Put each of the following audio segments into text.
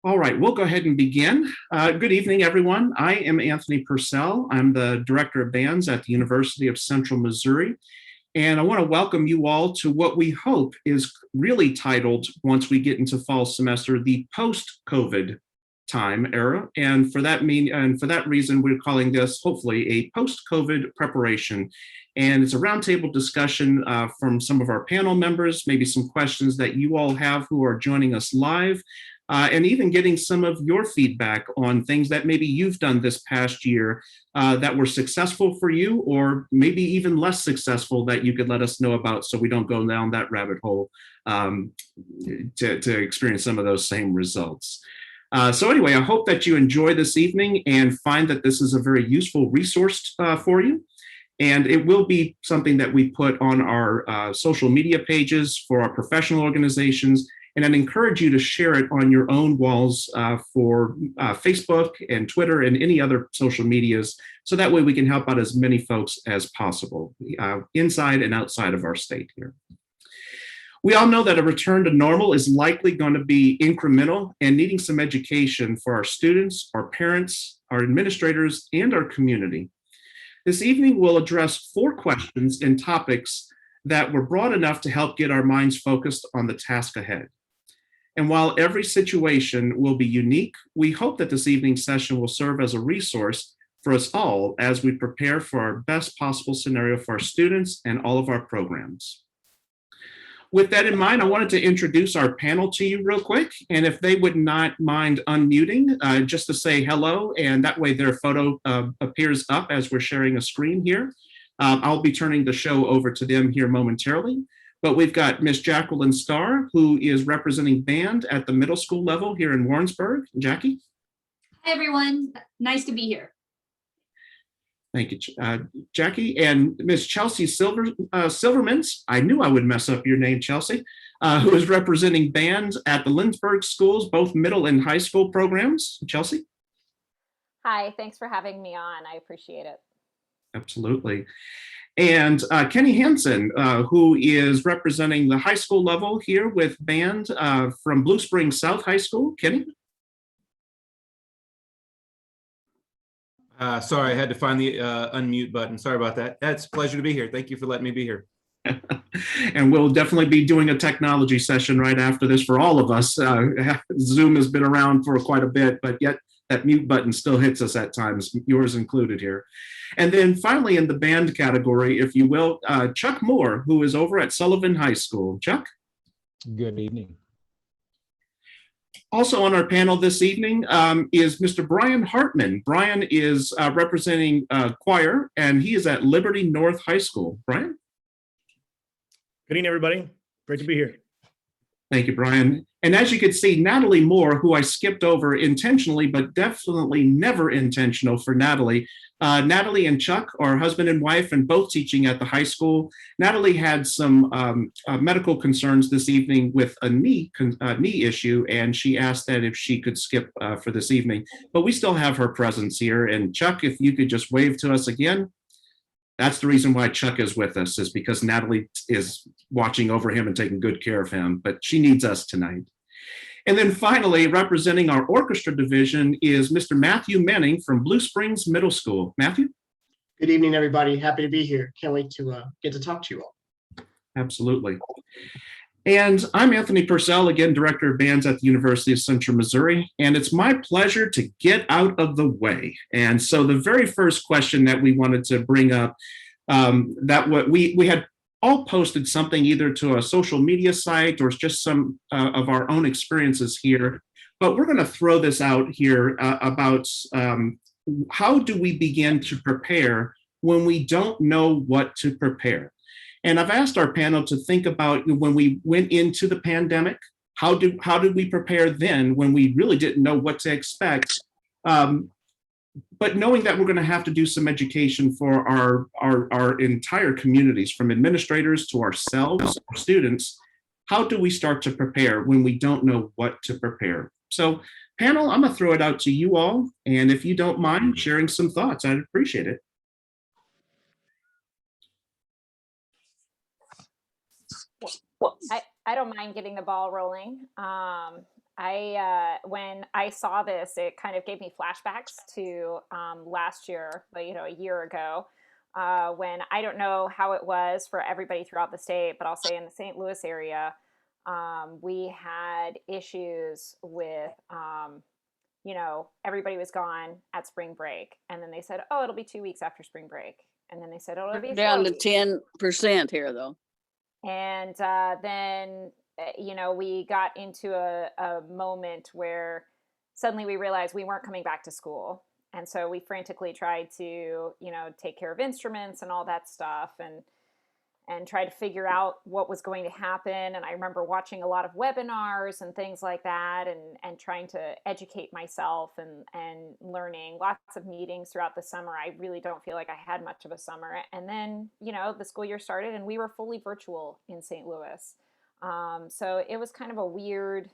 All right, we'll go ahead and begin. Good evening, everyone. I am Anthony Purcell. I'm the Director of Bands at the University of Central Missouri. And I want to welcome you all to what we hope is really titled, once we get into fall semester, the post-COVID time era. And for that reason, we're calling this hopefully a post-COVID preparation. And it's a roundtable discussion from some of our panel members, maybe some questions that you all have who are joining us live. And even getting some of your feedback on things that maybe you've done this past year that were successful for you, or maybe even less successful that you could let us know about, so we don't go down that rabbit hole to experience some of those same results. So anyway, I hope that you enjoy this evening and find that this is a very useful resource for you. And it will be something that we put on our social media pages for our professional organizations. And I'd encourage you to share it on your own walls for Facebook and Twitter and any other social medias, so that way we can help out as many folks as possible, inside and outside of our state here. We all know that a return to normal is likely going to be incremental and needing some education for our students, our parents, our administrators, and our community. This evening, we'll address 4 questions and topics that were broad enough to help get our minds focused on the task ahead. And while every situation will be unique, we hope that this evening's session will serve as a resource for us all as we prepare for our best possible scenario for our students and all of our programs. With that in mind, I wanted to introduce our panel to you real quick, and if they would not mind unmuting just to say hello, and that way their photo appears up as we're sharing a screen here. I'll be turning the show over to them here momentarily. But we've got Miss Jacqueline Starr, who is representing band at the middle school level here in Warrensburg. Jackie? Hi, everyone. Nice to be here. Thank you, Jackie. And Miss Chelsea Silvermans, I knew I would mess up your name, Chelsea, who is representing bands at the Lindsborg schools, both middle and high school programs. Chelsea? Hi, thanks for having me on. I appreciate it. Absolutely. And Kenny Hansen, who is representing the high school level here with band from Blue Springs South High School. Kenny? Sorry, I had to find the unmute button. Sorry about that. It's a pleasure to be here. Thank you for letting me be here. And we'll definitely be doing a technology session right after this for all of us. Zoom has been around for quite a bit, but yet that mute button still hits us at times, yours included here. And then finally, in the band category, if you will, Chuck Moore, who is over at Sullivan High School. Chuck? Good evening. Also on our panel this evening is Mr. Brian Hartman. Brian is representing choir, and he is at Liberty North High School. Brian? Good evening, everybody. Great to be here. Thank you, Brian. And as you can see, Natalie Moore, who I skipped over intentionally, but definitely never intentional for Natalie. Natalie and Chuck are husband and wife and both teaching at the high school. Natalie had some medical concerns this evening with a knee issue, and she asked that if she could skip for this evening. But we still have her presence here. And Chuck, if you could just wave to us again. That's the reason why Chuck is with us, is because Natalie is watching over him and taking good care of him, but she needs us tonight. And then finally, representing our orchestra division is Mr. Matthew Manning from Blue Springs Middle School. Matthew? Good evening, everybody. Happy to be here. Can't wait to get to talk to you all. Absolutely. And I'm Anthony Purcell, again, Director of Bands at the University of Central Missouri, and it's my pleasure to get out of the way. And so the very first question that we wanted to bring up, we had all posted something either to a social media site or just some of our own experiences here, but we're going to throw this out here about how do we begin to prepare when we don't know what to prepare? And I've asked our panel to think about when we went into the pandemic, how did we prepare then when we really didn't know what to expect? But knowing that we're going to have to do some education for our entire communities, from administrators to ourselves, our students, how do we start to prepare when we don't know what to prepare? So panel, I'm going to throw it out to you all. And if you don't mind sharing some thoughts, I'd appreciate it. I don't mind getting the ball rolling. When I saw this, it kind of gave me flashbacks to last year, a year ago, when I don't know how it was for everybody throughout the state, but I'll say in the St. Louis area, we had issues with, everybody was gone at spring break. And then they said, oh, it'll be 2 weeks after spring break. And then they said, oh, it'll be Down 4 to weeks. 10% here, though. And then, we got into a moment where suddenly we realized we weren't coming back to school. And so we frantically tried to, take care of instruments and all that stuff and try to figure out what was going to happen. And I remember watching a lot of webinars and things like that and trying to educate myself and learning lots of meetings throughout the summer. I really don't feel like I had much of a summer. And then, the school year started and we were fully virtual in St. Louis. So it was kind of a weird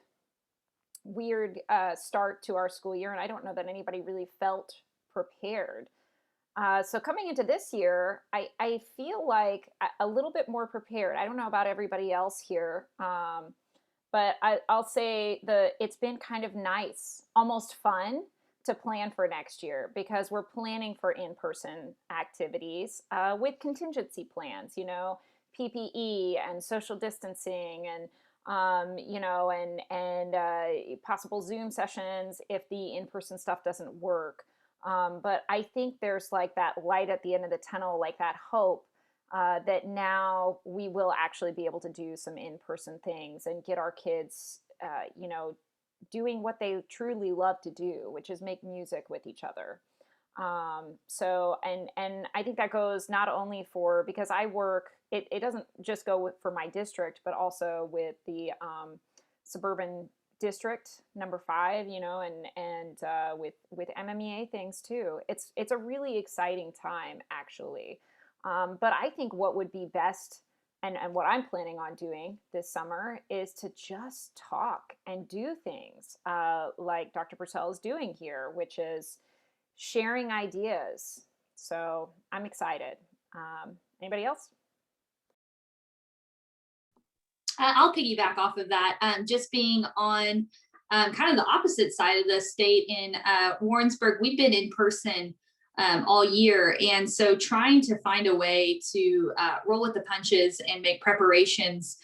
start to our school year. And I don't know that anybody really felt prepared. So coming into this year, I feel like a little bit more prepared. I don't know about everybody else here, but I'll say it's been kind of nice, almost fun to plan for next year because we're planning for in-person activities with contingency plans, PPE and social distancing and possible Zoom sessions if the in-person stuff doesn't work. But I think there's like that light at the end of the tunnel, like that hope that now we will actually be able to do some in-person things and get our kids, doing what they truly love to do, which is make music with each other. So I think that goes not only because I work, it doesn't just go for my district, but also with the suburban district number 5, and with MMEA things too. It's a really exciting time actually. But I think what would be best and what I'm planning on doing this summer is to just talk and do things like Dr. Purcell is doing here, which is sharing ideas. So I'm excited. Anybody else? I'll piggyback off of that. Just being on kind of the opposite side of the state in Warrensburg, we've been in person all year. And so trying to find a way to roll with the punches and make preparations,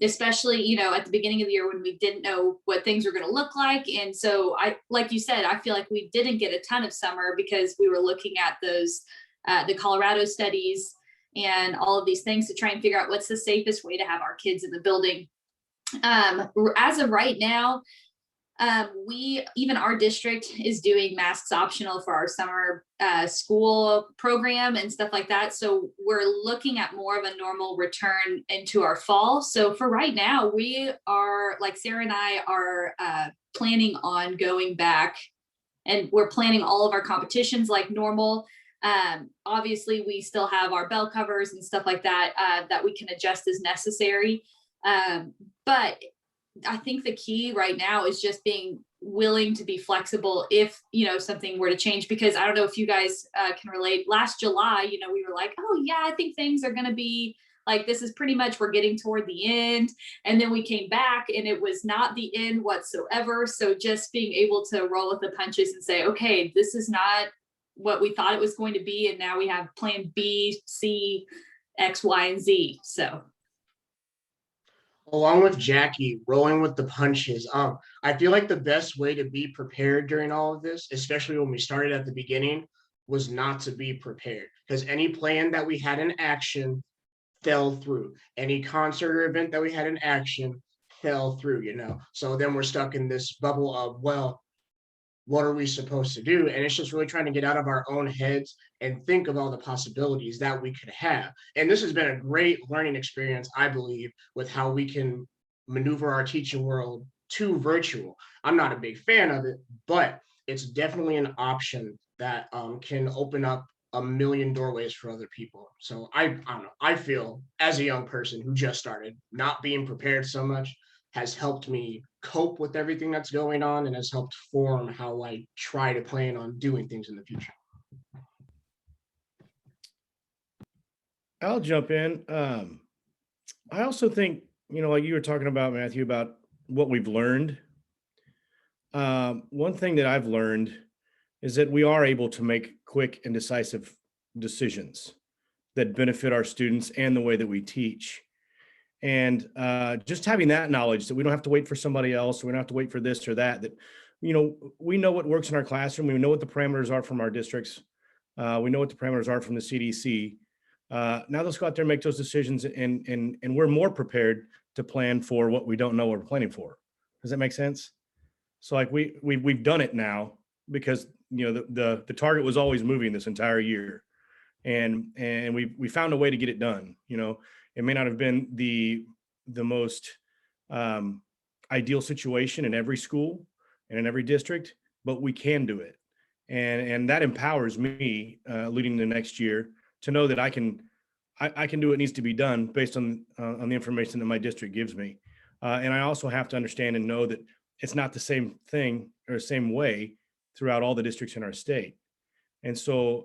especially, at the beginning of the year when we didn't know what things were going to look like. And so like you said, I feel like we didn't get a ton of summer because we were looking at those, the Colorado studies and all of these things to try and figure out what's the safest way to have our kids in the building. As of right now, even our district is doing masks optional for our summer school program and stuff like that. So we're looking at more of a normal return into our fall. So for right now, we are, like Sarah and I are planning on going back, and we're planning all of our competitions like normal. Obviously we still have our bell covers and stuff like that, that we can adjust as necessary. But I think the key right now is just being willing to be flexible if, something were to change, because I don't know if you guys can relate. Last July, we were like, oh yeah, I think things are going to be like, this is pretty much, we're getting toward the end. And then we came back and it was not the end whatsoever. So just being able to roll with the punches and say, okay, this is not what we thought it was going to be. And now we have plan B, C, X, Y, and Z. So. Along with Jackie, rolling with the punches. I feel like the best way to be prepared during all of this, especially when we started at the beginning, was not to be prepared, because any plan that we had in action fell through. Any concert or event that we had in action fell through, So then we're stuck in this bubble of, well, what are we supposed to do? And it's just really trying to get out of our own heads and think of all the possibilities that we could have. And this has been a great learning experience, I believe, with how we can maneuver our teaching world to virtual. I'm not a big fan of it, but it's definitely an option that can open up a million doorways for other people. So I don't know, I feel as a young person who just started, not being prepared so much has helped me cope with everything that's going on and has helped form how I try to plan on doing things in the future. I'll jump in. I also think, like you were talking about, Matthew, about what we've learned One thing that I've learned is that we are able to make quick and decisive decisions that benefit our students and the way that we teach. And just having that knowledge that we don't have to wait for somebody else, or we don't have to wait for this or that, that, we know what works in our classroom. We know what the parameters are from our districts. We know what the parameters are from the CDC. Now let's go out there and make those decisions, and we're more prepared to plan for what we don't know we're planning for. Does that make sense? So like we've done it now because the target was always moving this entire year, and we found a way to get it done. It may not have been the most ideal situation in every school and in every district, but we can do it, and that empowers me leading the next year to know that I can do what needs to be done based on the information that my district gives me, and I also have to understand and know that it's not the same thing or same way throughout all the districts in our state. And so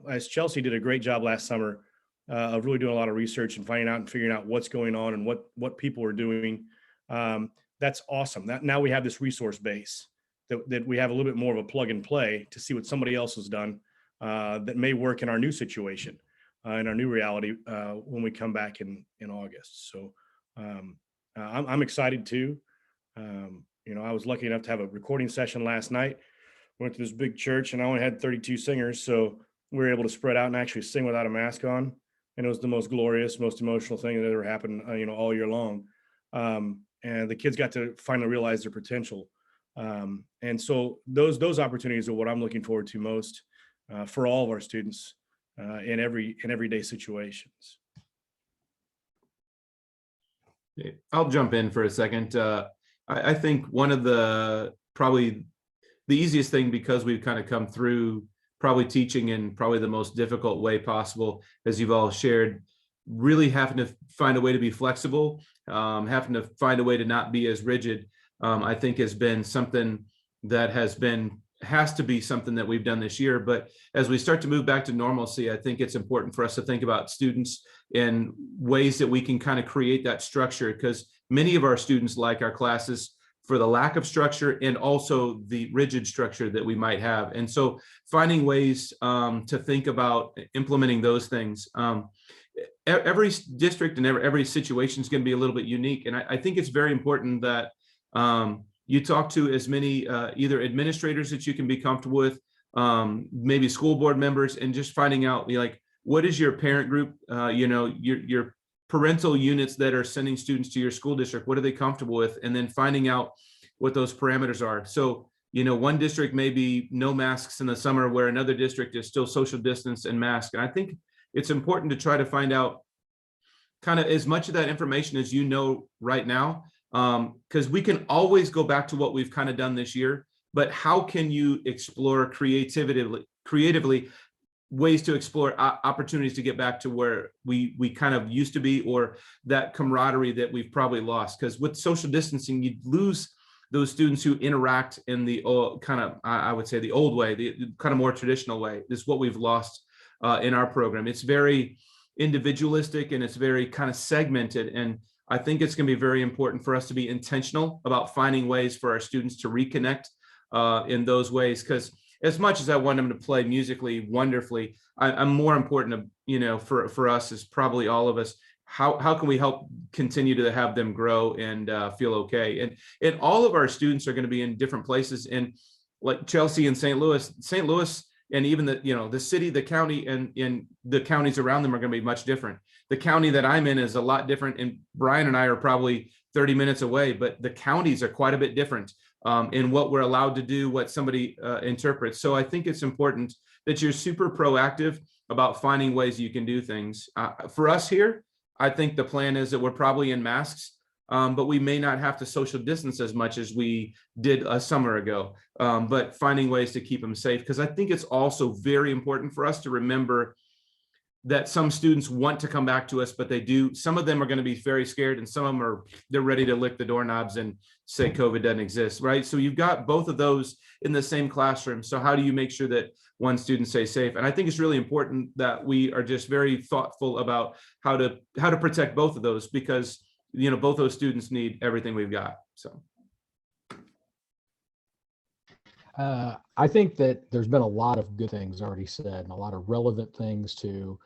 as Chelsea did a great job last summer of really doing a lot of research and finding out and figuring out what's going on and what people are doing, that's awesome. That now we have this resource base that we have a little bit more of a plug and play to see what somebody else has done that may work in our new situation, in our new reality when we come back in August. So I'm excited too. I was lucky enough to have a recording session last night. Went to this big church and I only had 32 singers. So we were able to spread out and actually sing without a mask on. And it was the most glorious, most emotional thing that ever happened, all year long. And the kids got to finally realize their potential. And so those opportunities are what I'm looking forward to most for all of our students in everyday situations. I'll jump in for a second. I think one of probably the easiest thing, because we've kind of come through probably teaching in probably the most difficult way possible, as you've all shared, really having to find a way to be flexible, having to find a way to not be as rigid, I think has been something that has to be something that we've done this year. But as we start to move back to normalcy, I think it's important for us to think about students and ways that we can kind of create that structure, because many of our students like our classes for the lack of structure and also the rigid structure that we might have. And so finding ways to think about implementing those things. Every district and every situation is going to be a little bit unique. And I think it's very important that you talk to as many either administrators that you can be comfortable with, maybe school board members, and just finding out what is your parent group, your parental units that are sending students to your school district, what are they comfortable with? And then finding out what those parameters are. So, one district may be no masks in the summer, where another district is still social distance and mask. And I think it's important to try to find out kind of as much of that information as right now, because we can always go back to what we've kind of done this year, but how can you explore creatively ways to explore opportunities to get back to where we kind of used to be, or that camaraderie that we've probably lost? Because with social distancing, you lose those students who interact in the kind of, I would say, the old way, the kind of more traditional way. This is what we've lost in our program. It's very individualistic and it's very kind of segmented. And I think it's going to be very important for us to be intentional about finding ways for our students to reconnect in those ways. Because as much as I want them to play musically wonderfully, I'm more important to, for us is probably all of us, how can we help continue to have them grow and feel okay? And all of our students are going to be in different places. And like Chelsea and St. Louis, and even the city, the county, and the counties around them are going to be much different. The county that I'm in is a lot different, and Brian and I are probably 30 minutes away, but the counties are quite a bit different in what we're allowed to do, what somebody interprets. So I think it's important that you're super proactive about finding ways you can do things. For us here, I think the plan is that we're probably in masks, but we may not have to social distance as much as we did a summer ago, but finding ways to keep them safe. Because I think it's also very important for us to remember that some students want to come back to us, but they do. Some of them are going to be very scared, and some of them they're ready to lick the doorknobs and say COVID doesn't exist, right? So you've got both of those in the same classroom. So how do you make sure that one student stays safe? And I think it's really important that we are just very thoughtful about how to protect both of those, because both those students need everything we've got. So. I think that there's been a lot of good things already said and a lot of relevant things to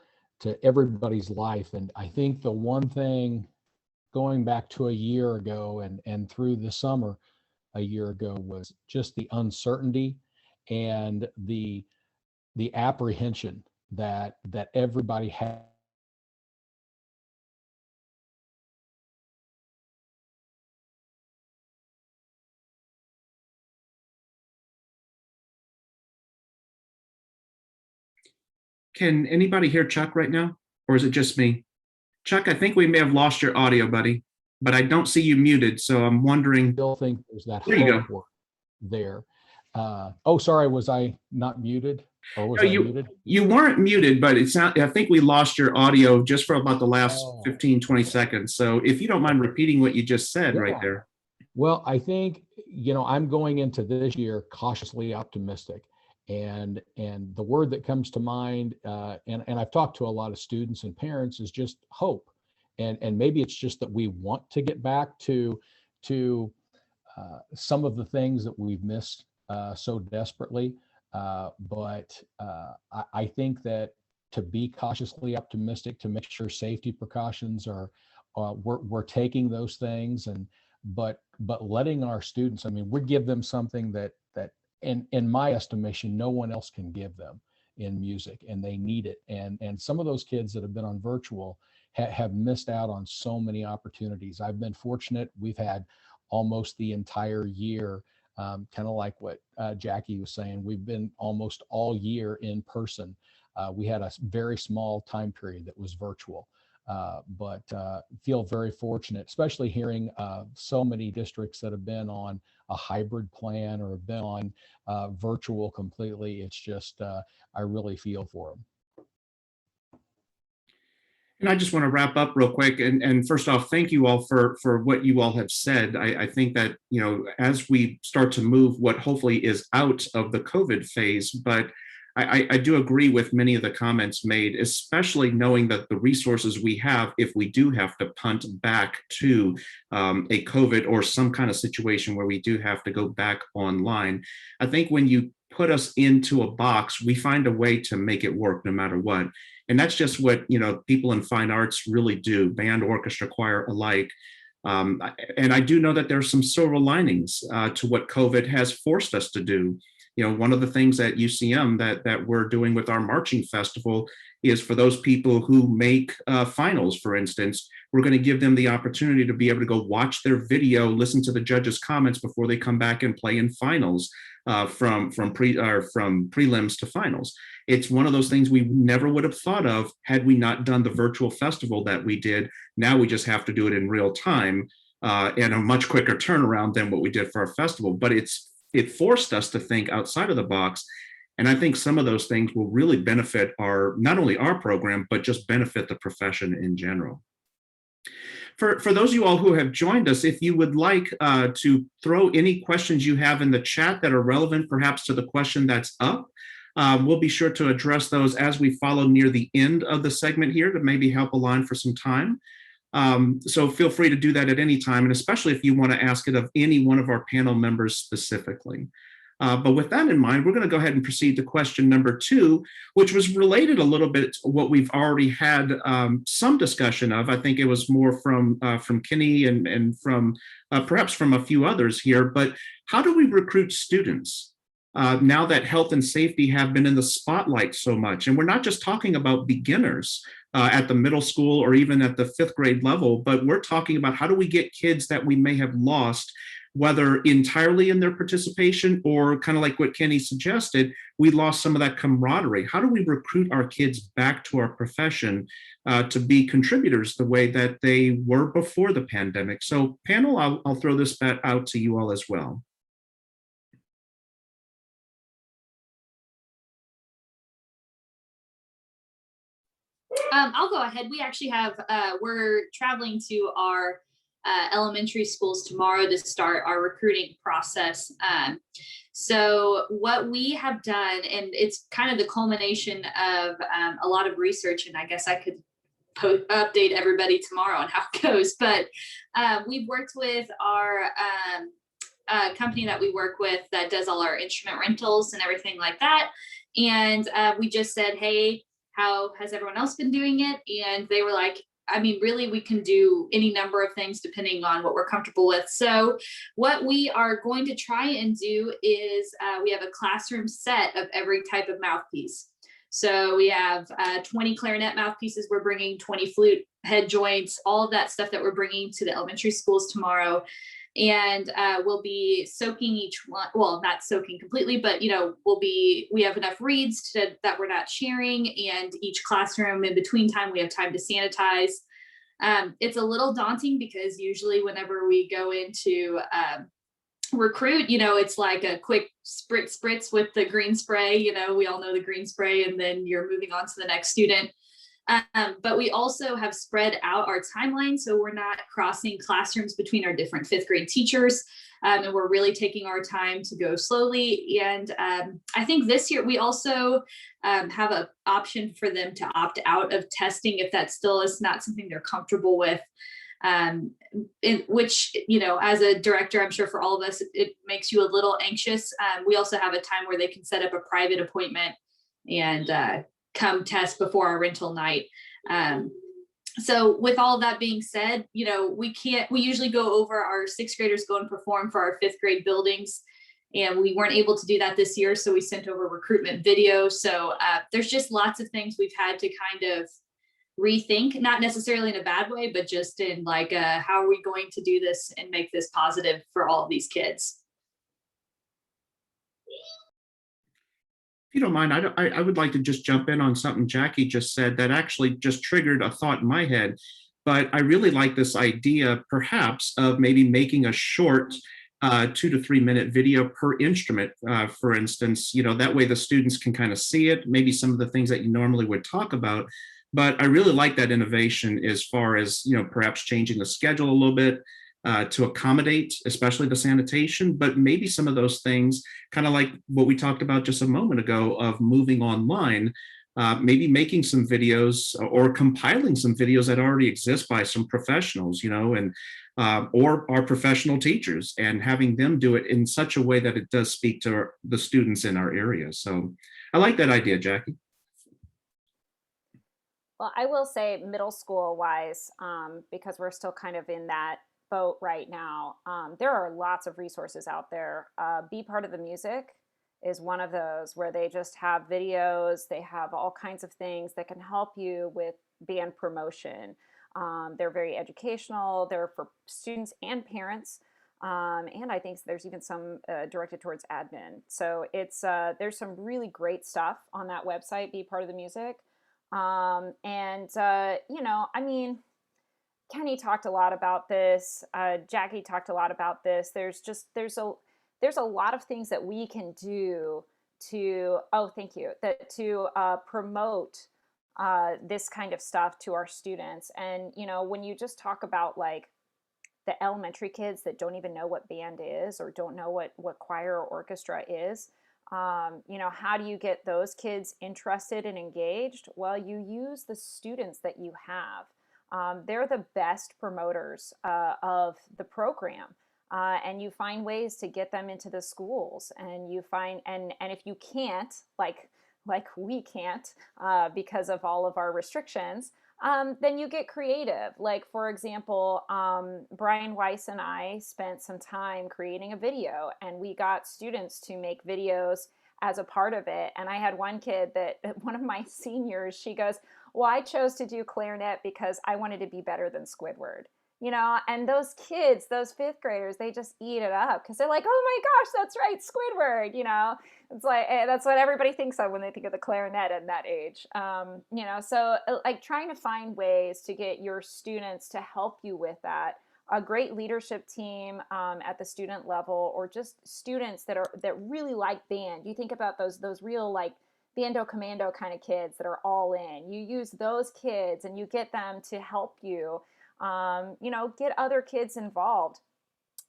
everybody's life. And I think the one thing going back to a year ago and through the summer a year ago was just the uncertainty and the apprehension that everybody had. Can anybody hear Chuck right now? Or is it just me? Chuck, I think we may have lost your audio, buddy, but I don't see you muted. So I'm wondering. Still think there's that There you go. hope there. Oh, sorry, was I not muted? Or was No, I muted? you weren't muted, but it's not, I think we lost your audio just for about the last Oh. 15, 20 seconds. So if you don't mind repeating what you just said right Yeah. there. Well, I think, I'm going into this year cautiously optimistic. And the word that comes to mind, and I've talked to a lot of students and parents, is just hope. And maybe it's just that we want to get back to some of the things that we've missed so desperately. But I think that to be cautiously optimistic, to make sure safety precautions are, we're taking those things, but letting our students, we give them something that in my estimation, no one else can give them in music, and they need it. And some of those kids that have been on virtual have missed out on so many opportunities. I've been fortunate. We've had almost the entire year, kind of like what Jackie was saying, we've been almost all year in person. We had a very small time period that was virtual. But feel very fortunate, especially hearing so many districts that have been on a hybrid plan or have been on virtual completely. It's just, I really feel for them. And I just want to wrap up real quick. And first off, thank you all for what you all have said. I think that, as we start to move what hopefully is out of the COVID phase, but I do agree with many of the comments made, especially knowing that the resources we have, if we do have to punt back to a COVID or some kind of situation where we do have to go back online. I think when you put us into a box, we find a way to make it work no matter what. And that's just what, people in fine arts really do, band, orchestra, choir alike. And I do know that there's some silver linings to what COVID has forced us to do. One of the things at UCM that we're doing with our marching festival is for those people who make finals, for instance, we're going to give them the opportunity to be able to go watch their video, listen to the judges' comments before they come back and play in finals, from prelims to finals. It's one of those things we never would have thought of had we not done the virtual festival that we did. Now we just have to do it in real time and a much quicker turnaround than what we did for our festival. But it forced us to think outside of the box. And I think some of those things will really benefit not only our program, but just benefit the profession in general. For those of you all who have joined us, if you would like to throw any questions you have in the chat that are relevant perhaps to the question that's up, we'll be sure to address those as we follow near the end of the segment here to maybe help align for some time. So feel free to do that at any time, and especially if you want to ask it of any one of our panel members specifically. But with that in mind, we're going to go ahead and proceed to question number 2, which was related a little bit to what we've already had some discussion of. I think it was more from Kenny and from perhaps from a few others here. But how do we recruit students now that health and safety have been in the spotlight so much? And we're not just talking about beginners at the middle school or even at the 5th grade level, but we're talking about how do we get kids that we may have lost, whether entirely in their participation or kind of like what Kenny suggested, we lost some of that camaraderie. How do we recruit our kids back to our profession to be contributors the way that they were before the pandemic? So panel, I'll throw this back out to you all as well. I'll go ahead. We actually have, we're traveling to our elementary schools tomorrow to start our recruiting process. So what we have done, and it's kind of the culmination of a lot of research, and I guess I could update everybody tomorrow on how it goes, but we've worked with our company that we work with that does all our instrument rentals and everything like that. And we just said, hey, how has everyone else been doing it? And they were like, I mean, really, we can do any number of things depending on what we're comfortable with. So what we are going to try and do is we have a classroom set of every type of mouthpiece. So we have 20 clarinet mouthpieces. We're bringing 20 flute head joints, all of that stuff that we're bringing to the elementary schools tomorrow. And we'll be soaking each one, well, not soaking completely, but we have enough reeds that we're not sharing, and each classroom in between time we have time to sanitize. It's a little daunting because usually whenever we go into recruit, it's like a quick spritz with the green spray. We all know the green spray, and then you're moving on to the next student. But we also have spread out our timeline, so we're not crossing classrooms between our different fifth grade teachers, and we're really taking our time to go slowly. And I think this year we also have an option for them to opt out of testing if that still is not something they're comfortable with. Which, as a director, I'm sure for all of us, it makes you a little anxious. We also have a time where they can set up a private appointment and come test before our rental night. So with all of that being said, we usually go over our sixth graders go and perform for our fifth grade buildings. And we weren't able to do that this year. So we sent over recruitment video. So there's just lots of things we've had to kind of rethink, not necessarily in a bad way, but just in like, how are we going to do this and make this positive for all of these kids? If you don't mind, I would like to just jump in on something Jackie just said that actually just triggered a thought in my head. But I really like this idea, perhaps, of maybe making a short 2 to 3 minute video per instrument, for instance. That way the students can kind of see it, maybe some of the things that you normally would talk about. But I really like that innovation as far as, perhaps changing the schedule a little bit to accommodate, especially the sanitation, but maybe some of those things, kind of like what we talked about just a moment ago of moving online, maybe making some videos or compiling some videos that already exist by some professionals, and or our professional teachers, and having them do it in such a way that it does speak to the students in our area. So I like that idea, Jackie. Well, I will say middle school wise, because we're still kind of in that boat right now, there are lots of resources out there. Be Part of the Music is one of those where they just have videos. They have all kinds of things that can help you with band promotion. They're very educational. They're for students and parents. And I think there's even some directed towards admin. So it's there's some really great stuff on that website, Be Part of the Music. I mean, Kenny talked a lot about this. Jackie talked a lot about this. There's a lot of things that we can do to promote this kind of stuff to our students. And when you just talk about like the elementary kids that don't even know what band is or don't know what choir or orchestra is, how do you get those kids interested and engaged? Well, you use the students that you have. They're the best promoters of the program, and you find ways to get them into the schools. And you find, and if you can't, like we can't, because of all of our restrictions, then you get creative. Like, for example, Brian Weiss and I spent some time creating a video, and we got students to make videos as a part of it. And I had one kid one of my seniors, she goes, well, I chose to do clarinet because I wanted to be better than Squidward. And those kids, those fifth graders, they just eat it up because they're like, oh my gosh, that's right, Squidward. It's like, that's what everybody thinks of when they think of the clarinet at that age. So like trying to find ways to get your students to help you with that. A great leadership team at the student level, or just students that really like band. You think about those real like bando commando kind of kids that are all in. You use those kids and you get them to help you. Get other kids involved.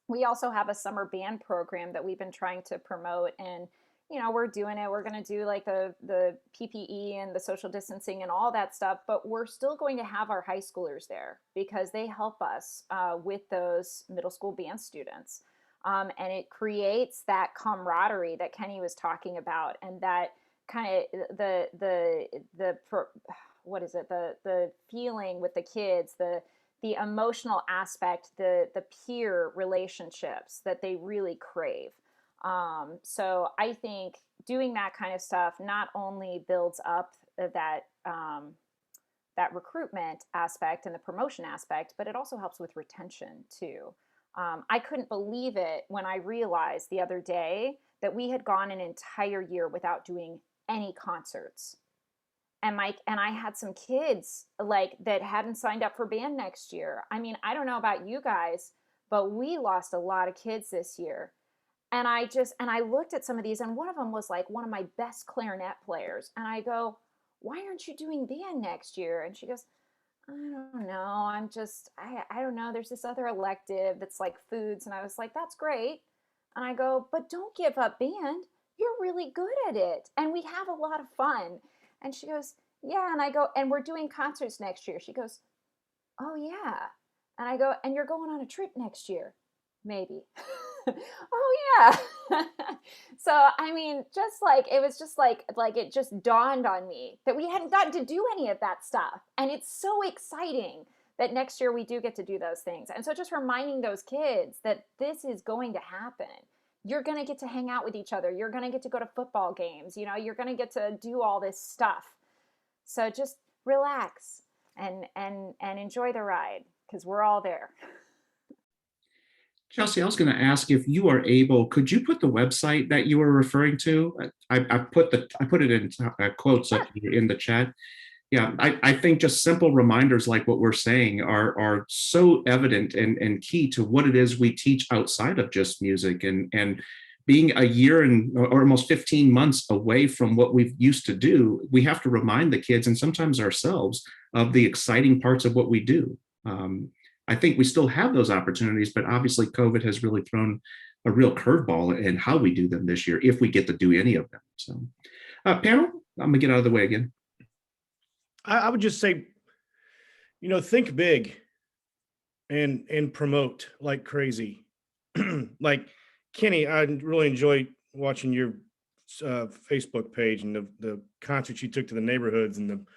We also have a summer band program that we've been trying to promote, and we're doing it. We're going to do like the PPE and the social distancing and all that stuff, but we're still going to have our high schoolers there because they help us with those middle school band students. And it creates that camaraderie that Kenny was talking about, and that kind of what is it, the feeling with the kids, the emotional aspect, the peer relationships that they really crave. So I think doing that kind of stuff not only builds up that that recruitment aspect and the promotion aspect, but it also helps with retention too. I couldn't believe it when I realized the other day that we had gone an entire year without doing any concerts. And I had some kids like that hadn't signed up for band next year. I mean, I don't know about you guys, but we lost a lot of kids this year. And I looked at some of these, and one of them was like one of my best clarinet players. And I go, why aren't you doing band next year? And she goes, I don't know. I don't know. There's this other elective that's like foods. And I was like, that's great. And I go, but don't give up band. You're really good at it. And we have a lot of fun. And she goes, yeah. And I go, and we're doing concerts next year. She goes, oh, yeah. And I go, and you're going on a trip next year? Maybe. Oh, yeah. So, I mean, just like, it was just like it just dawned on me that we hadn't gotten to do any of that stuff. And it's so exciting that next year we do get to do those things. And so just reminding those kids that this is going to happen. You're going to get to hang out with each other. You're going to get to go to football games. You know, you're going to get to do all this stuff. So just relax and enjoy the ride, because we're all there. Chelsea, I was going to ask if you are able, could you put the website that you were referring to? I put it in quotes up here in the chat. Yeah, I think just simple reminders like what we're saying are so evident and key to what it is we teach outside of just music, and being a year or almost 15 months away from what we've used to do, we have to remind the kids and sometimes ourselves of the exciting parts of what we do. I think we still have those opportunities, but obviously COVID has really thrown a real curveball in how we do them this year, if we get to do any of them. So, panel, I'm gonna get out of the way again. I would just say, think big and promote like crazy. Like Kenny, I really enjoy watching your Facebook page and the concerts you took to the neighborhoods, and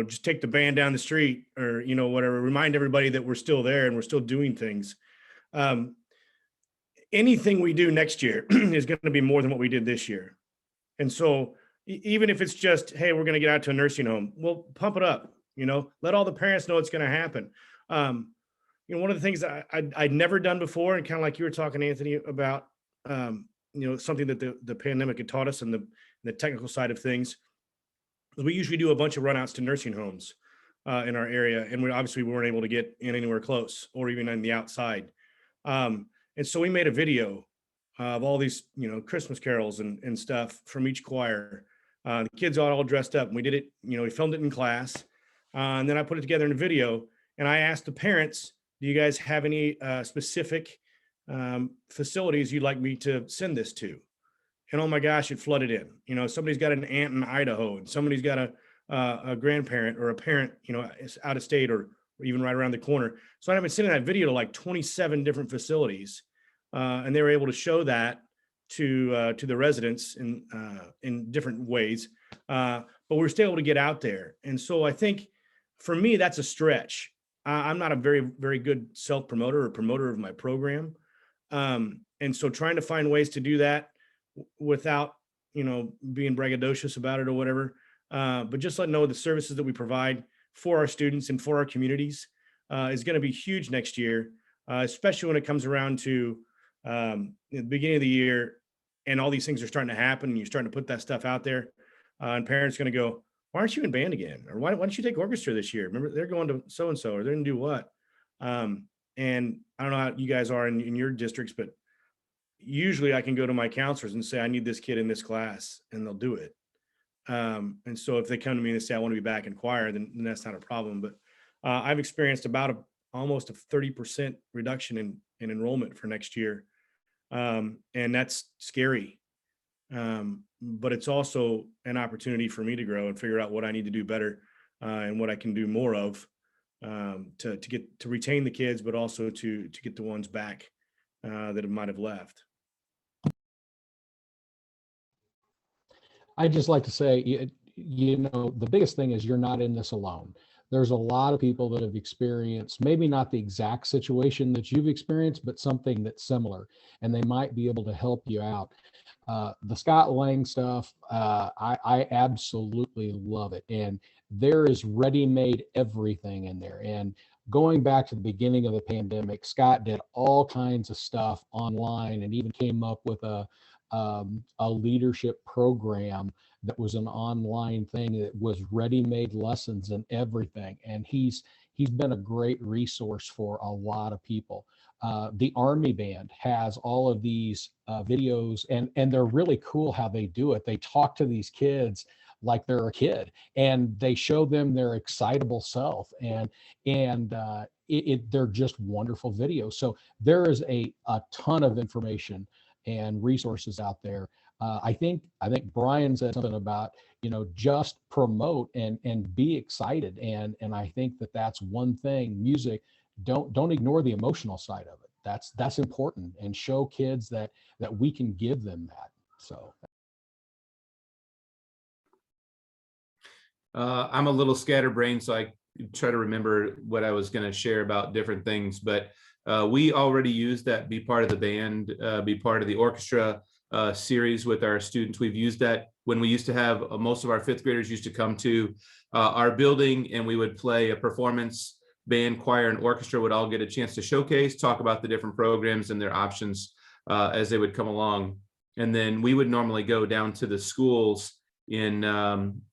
just take the band down the street, or, whatever, remind everybody that we're still there and we're still doing things. Anything we do next year is going to be more than what we did this year. And so even if it's just, hey, we're going to get out to a nursing home, we'll pump it up, let all the parents know it's going to happen. One of the things that I'd never done before, and kind of like you were talking, Anthony, about, something that the pandemic had taught us, and the technical side of things, we usually do a bunch of runouts to nursing homes in our area. And we weren't able to get in anywhere close or even on the outside. And so we made a video of all these, Christmas carols and stuff from each choir. The kids all dressed up, and we did it, we filmed it in class. And then I put it together in a video, and I asked the parents, do you guys have any specific facilities you'd like me to send this to? And oh my gosh, it flooded in. Somebody's got an aunt in Idaho, and somebody's got a grandparent or a parent, out of state or even right around the corner. So I've been sending that video to like 27 different facilities, and they were able to show that to the residents in different ways. But we're still able to get out there. And so I think for me, that's a stretch. I'm not a very, very good self-promoter or promoter of my program. And so trying to find ways to do that without, being braggadocious about it or whatever, but just let know the services that we provide for our students and for our communities is going to be huge next year, especially when it comes around to the beginning of the year and all these things are starting to happen, and you're starting to put that stuff out there, and parents are going to go, why aren't you in band again? Or why don't you take orchestra this year? Remember, they're going to so-and-so, or they're going to do what? And I don't know how you guys are in your districts, but usually I can go to my counselors and say, I need this kid in this class, and they'll do it. And so if they come to me and they say, I want to be back in choir, then that's not a problem. But I've experienced about almost a 30% reduction in enrollment for next year. And that's scary. But it's also an opportunity for me to grow and figure out what I need to do better, and what I can do more of, to retain the kids, but also to get the ones back that might have left. I'd just like to say, you know, the biggest thing is you're not in this alone. There's a lot of people that have experienced maybe not the exact situation that you've experienced, but something that's similar, and they might be able to help you out. The Scott Lang stuff, I absolutely love it. And there is ready-made everything in there. And going back to the beginning of the pandemic, Scott did all kinds of stuff online and even came up with a leadership program that was an online thing that was ready-made lessons and everything. And he's been a great resource for a lot of people. The Army Band has all of these videos, and they're really cool how they do it. They talk to these kids like they're a kid, and they show them their excitable self, and they're just wonderful videos. So there is a ton of information and resources out there. I think Brian said something about, you know, just promote and be excited, and I think that's one thing. Music, don't ignore the emotional side of it. That's important, and show kids that we can give them that. So I'm a little scatterbrained, so I try to remember what I was going to share about different things, but we already use that Be Part of the Band, Be Part of the Orchestra series with our students. We've used that when we used to have most of our fifth graders used to come to our building, and we would play a performance. Band, choir, and orchestra would all get a chance to showcase, talk about the different programs and their options as they would come along. And then we would normally go down to the schools in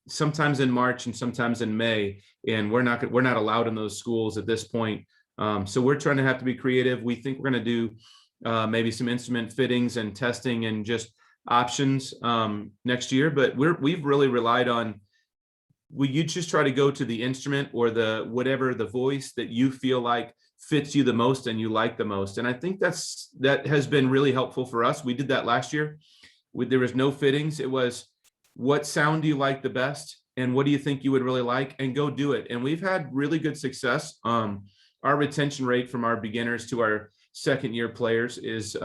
sometimes in March and sometimes in May, and we're not allowed in those schools at this point. So we're trying to have to be creative. We think we're going to do maybe some instrument fittings and testing and just options next year, but we've really relied on, you just try to go to the instrument or the whatever the voice that you feel like fits you the most and you like the most. And I think that has been really helpful for us. We did that last year. There was no fittings. It was, what sound do you like the best and what do you think you would really like, and go do it. And we've had really good success. Our retention rate from our beginners to our second year players is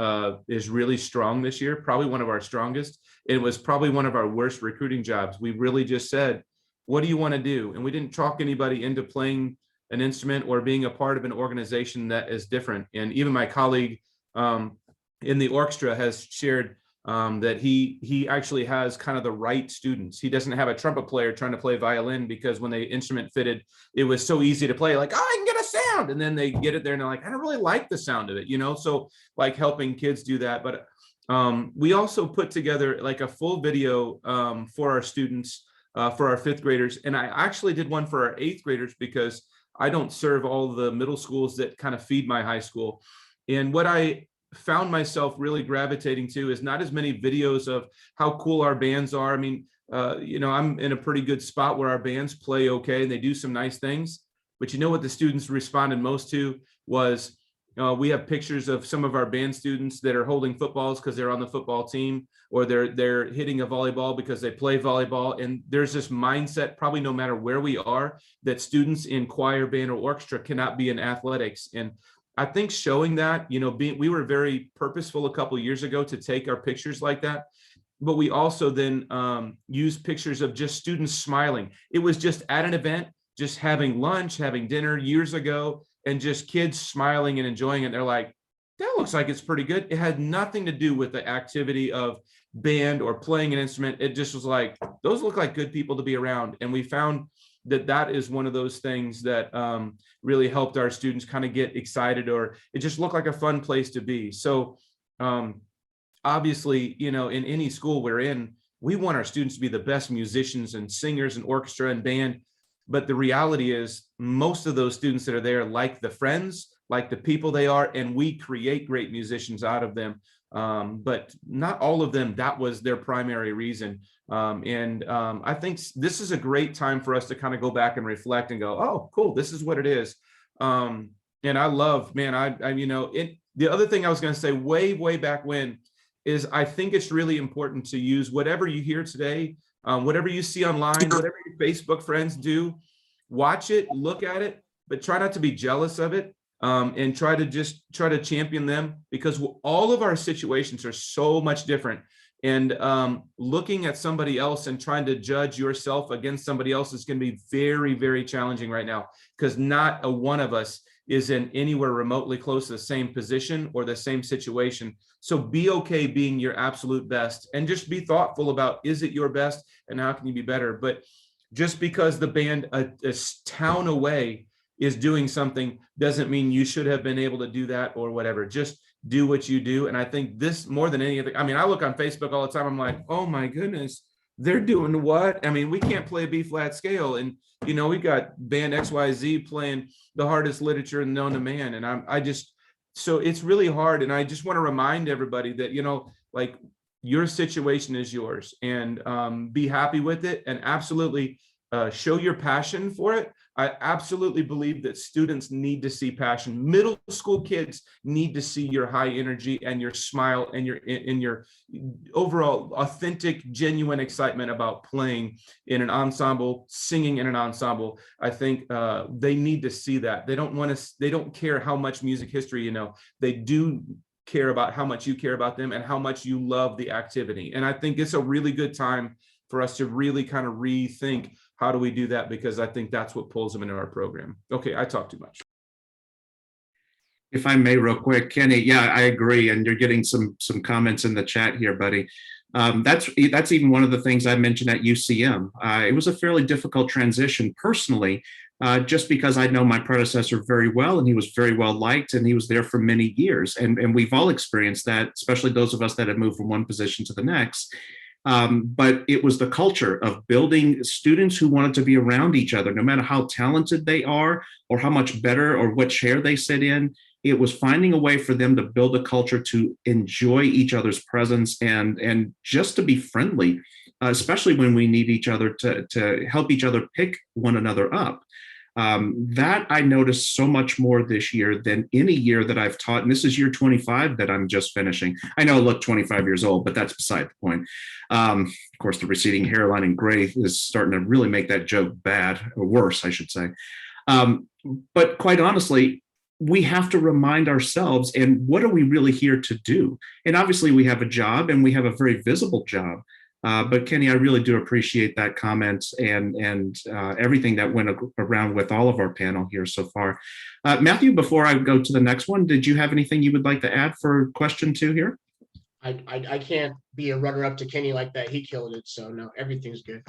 really strong this year, probably one of our strongest. It was probably one of our worst recruiting jobs. We really just said, what do you want to do? And we didn't talk anybody into playing an instrument or being a part of an organization that is different. And even my colleague in the orchestra has shared that he actually has kind of the right students. He doesn't have a trumpet player trying to play violin, because when they instrument fitted, it was so easy to play, like, oh, I can get a sound. And then they get it there and they're like, I don't really like the sound of it, you know? So like helping kids do that. But we also put together like a full video for our students, for our fifth graders. And I actually did one for our eighth graders, because I don't serve all the middle schools that kind of feed my high school. And what I found myself really gravitating to is not as many videos of how cool our bands are. I mean, you know, I'm in a pretty good spot where our bands play okay and they do some nice things. But you know what the students responded most to was, we have pictures of some of our band students that are holding footballs because they're on the football team, or they're hitting a volleyball because they play volleyball. And there's this mindset, probably no matter where we are, that students in choir, band, or orchestra cannot be in athletics. And I think showing that, you know, we were very purposeful a couple of years ago to take our pictures like that. But we also then used pictures of just students smiling. It was just at an event, just having lunch, having dinner years ago, and just kids smiling and enjoying it. They're like, that looks like it's pretty good. It had nothing to do with the activity of band or playing an instrument. It just was like, those look like good people to be around. And we found that is one of those things that really helped our students kind of get excited, or it just looked like a fun place to be. So obviously, you know, in any school we're in, we want our students to be the best musicians and singers and orchestra and band. But the reality is most of those students that are there like the friends, like the people they are, and we create great musicians out of them. But not all of them, that was their primary reason. I think this is a great time for us to kind of go back and reflect and go, oh, cool, this is what it is. And I love, man, I you know, the other thing I was going to say way back when is I think it's really important to use whatever you hear today, whatever you see online, whatever your Facebook friends do, watch it, look at it, but try not to be jealous of it. and try to champion them, because all of our situations are so much different. And looking at somebody else and trying to judge yourself against somebody else is going to be very, very challenging right now, because not a one of us is in anywhere remotely close to the same position or the same situation. So be okay being your absolute best, and just be thoughtful about, is it your best and how can you be better? But just because the band a town away is doing something doesn't mean you should have been able to do that or whatever. Just do what you do. And I think this, more than any other, I mean, I look on Facebook all the time, I'm like, oh my goodness, they're doing what? I mean, we can't play a B flat scale, and we got band XYZ playing the hardest literature known to man. And I just, so it's really hard. And I just want to remind everybody that, like, your situation is yours, and be happy with it, and absolutely show your passion for it. I absolutely believe that students need to see passion. Middle school kids need to see your high energy and your smile and your overall authentic, genuine excitement about playing in an ensemble, singing in an ensemble. I think they need to see that. They don't care how much music history you know. They do care about how much you care about them and how much you love the activity. And I think it's a really good time for us to really kind of rethink, how do we do that? Because I think that's what pulls them into our program. Okay, I talked too much. If I may, real quick, Kenny, yeah, I agree. And you're getting some comments in the chat here, buddy. That's even one of the things I mentioned at UCM. It was a fairly difficult transition personally, just because I know my predecessor very well, and he was very well liked, and he was there for many years. And we've all experienced that, especially those of us that have moved from one position to the next. But it was the culture of building students who wanted to be around each other, no matter how talented they are or how much better or what chair they sit in. It was finding a way for them to build a culture to enjoy each other's presence and just to be friendly, especially when we need each other to help each other pick one another up. That I noticed so much more this year than any year that I've taught. And this is year 25 that I'm just finishing. I know I look 25 years old, but that's beside the point. Of course, the receding hairline and gray is starting to really make that joke bad, or worse, I should say. But quite honestly, we have to remind ourselves, and what are we really here to do? And obviously we have a job, and we have a very visible job. But Kenny, I really do appreciate that comment and everything that went around with all of our panel here so far. Matthew, before I go to the next one, did you have anything you would like to add for question 2 here? I can't be a runner-up to Kenny like that. He killed it. So no, everything's good.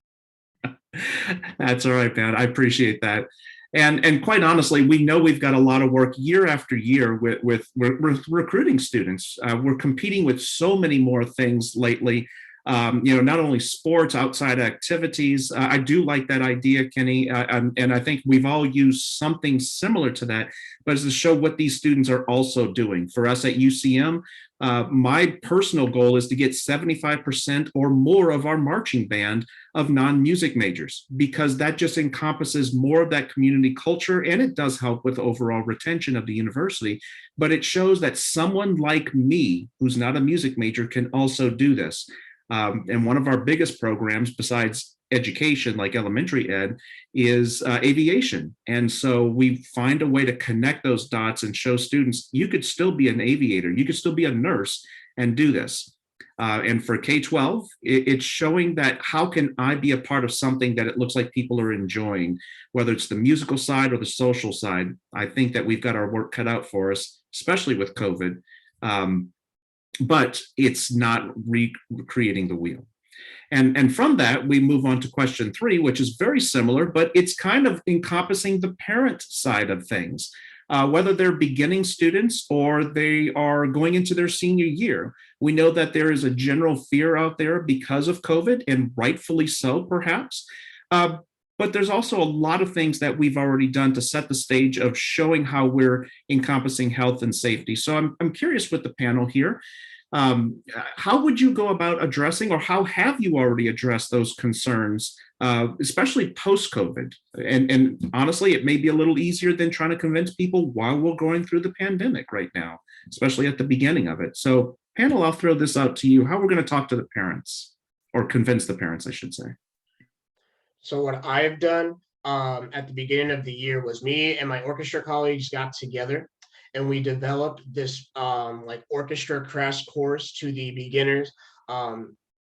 That's all right, man. I appreciate that. And quite honestly, we know we've got a lot of work year after year with recruiting students. We're competing with so many more things lately. Not only sports, outside activities. I do like that idea, Kenny, and I think we've all used something similar to that, but it's to show what these students are also doing. For us at UCM, my personal goal is to get 75% or more of our marching band of non-music majors, because that just encompasses more of that community culture, and it does help with overall retention of the university. But it shows that someone like me, who's not a music major, can also do this. And one of our biggest programs, besides education, like elementary ed, is aviation. And so we find a way to connect those dots and show students, you could still be an aviator, you could still be a nurse and do this. And for K-12, it's showing that how can I be a part of something that it looks like people are enjoying, whether it's the musical side or the social side. I think that we've got our work cut out for us, especially with COVID. But it's not recreating the wheel. And from that, we move on to question 3, which is very similar, but it's kind of encompassing the parent side of things, whether they're beginning students or they are going into their senior year. We know that there is a general fear out there because of COVID, and rightfully so, perhaps. But there's also a lot of things that we've already done to set the stage of showing how we're encompassing health and safety. So I'm curious with the panel here, how would you go about addressing, or how have you already addressed those concerns, especially post-COVID? And honestly, it may be a little easier than trying to convince people while we're going through the pandemic right now, especially at the beginning of it. So panel, I'll throw this out to you. How we're going to talk to the parents, or convince the parents, I should say. So what I've done at the beginning of the year was me and my orchestra colleagues got together and we developed this like orchestra crash course to the beginners,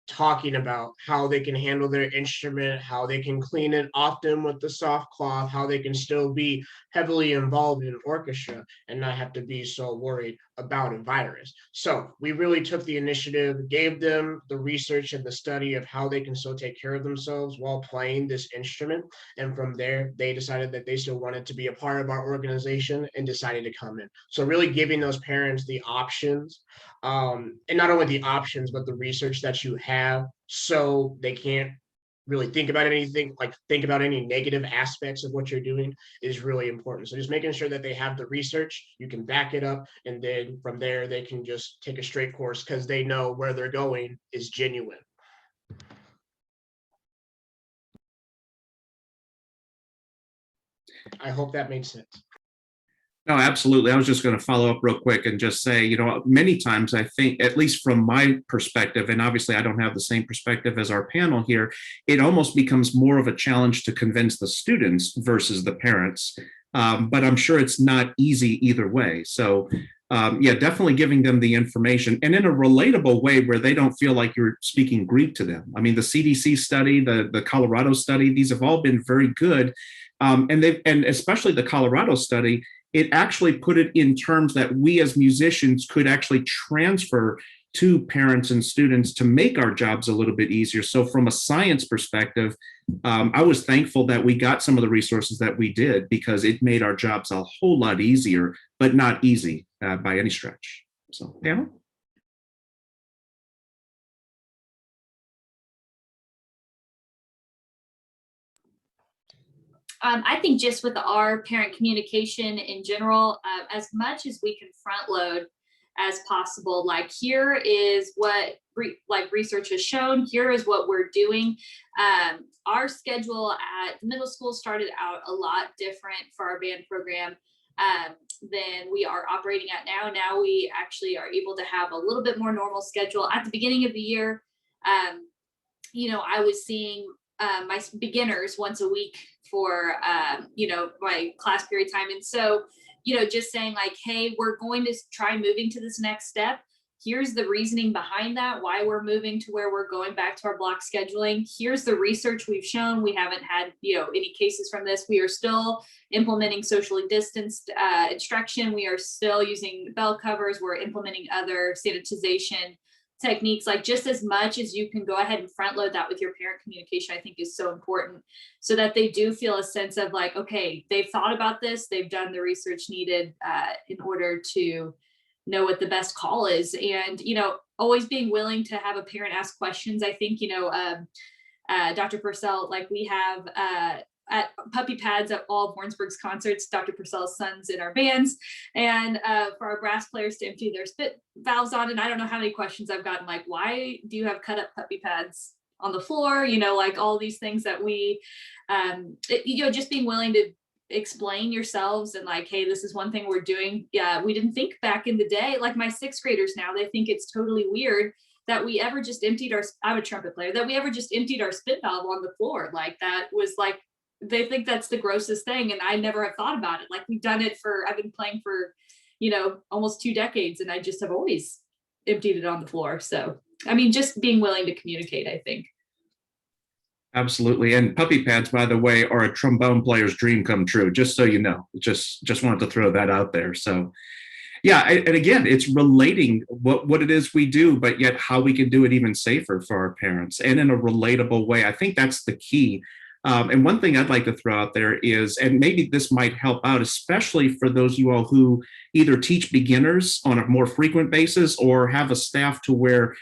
talking about how they can handle their instrument, how they can clean it often with the soft cloth, how they can still be heavily involved in orchestra and not have to be so worried about a virus. So we really took the initiative, gave them the research and the study of how they can still take care of themselves while playing this instrument. And from there, they decided that they still wanted to be a part of our organization and decided to come in. So really giving those parents the options, and not only the options, but the research that you have, so they can't really think about anything, like think about any negative aspects of what you're doing, is really important. So just making sure that they have the research, you can back it up, and then from there they can just take a straight course because they know where they're going is genuine. I hope that made sense. No, absolutely. I was just going to follow up real quick and just say, many times I think, at least from my perspective, and obviously I don't have the same perspective as our panel here, it almost becomes more of a challenge to convince the students versus the parents. But I'm sure it's not easy either way. So yeah, definitely giving them the information and in a relatable way where they don't feel like you're speaking Greek to them. I mean, the CDC study, the Colorado study, these have all been very good. And especially the Colorado study, it actually put it in terms that we as musicians could actually transfer to parents and students to make our jobs a little bit easier. So from a science perspective, I was thankful that we got some of the resources that we did, because it made our jobs a whole lot easier, but not easy by any stretch. So, Pamela? I think just with our parent communication in general, as much as we can front load as possible, like here is what research has shown, here is what we're doing. Our schedule at the middle school started out a lot different for our band program than we are operating at now. Now we actually are able to have a little bit more normal schedule. At the beginning of the year, I was seeing my beginners once a week for my class period time. And so, just saying like, hey, we're going to try moving to this next step. Here's the reasoning behind that, why we're moving to where we're going back to our block scheduling. Here's the research we've shown. We haven't had, any cases from this. We are still implementing socially distanced instruction. We are still using bell covers. We're implementing other sanitization techniques. Like, just as much as you can go ahead and front load that with your parent communication, I think is so important, so that they do feel a sense of like, okay, they've thought about this, they've done the research needed in order to know what the best call is. And, always being willing to have a parent ask questions. I think, Dr. Purcell, like we have at puppy pads at all of Warrensburg's concerts, Dr. Purcell's son's in our bands, and for our brass players to empty their spit valves on. And I don't know how many questions I've gotten, like, why do you have cut up puppy pads on the floor? Like all these things that we, just being willing to explain yourselves and like, hey, this is one thing we're doing. Yeah, we didn't think back in the day, like my sixth graders now, they think it's totally weird that we ever just emptied I'm a trumpet player, that we ever just emptied our spit valve on the floor. Like that was like, they think that's the grossest thing. And I never have thought about it. Like I've been playing for, almost 2 decades, and I just have always emptied it on the floor. So, I mean, just being willing to communicate, I think. Absolutely. And puppy pads, by the way, are a trombone player's dream come true, just so you know. Just wanted to throw that out there. So yeah, and again, it's relating what it is we do, but yet how we can do it even safer for our parents and in a relatable way. I think that's the key. And one thing I'd like to throw out there is, and maybe this might help out, especially for those of you all who either teach beginners on a more frequent basis or have a staff to where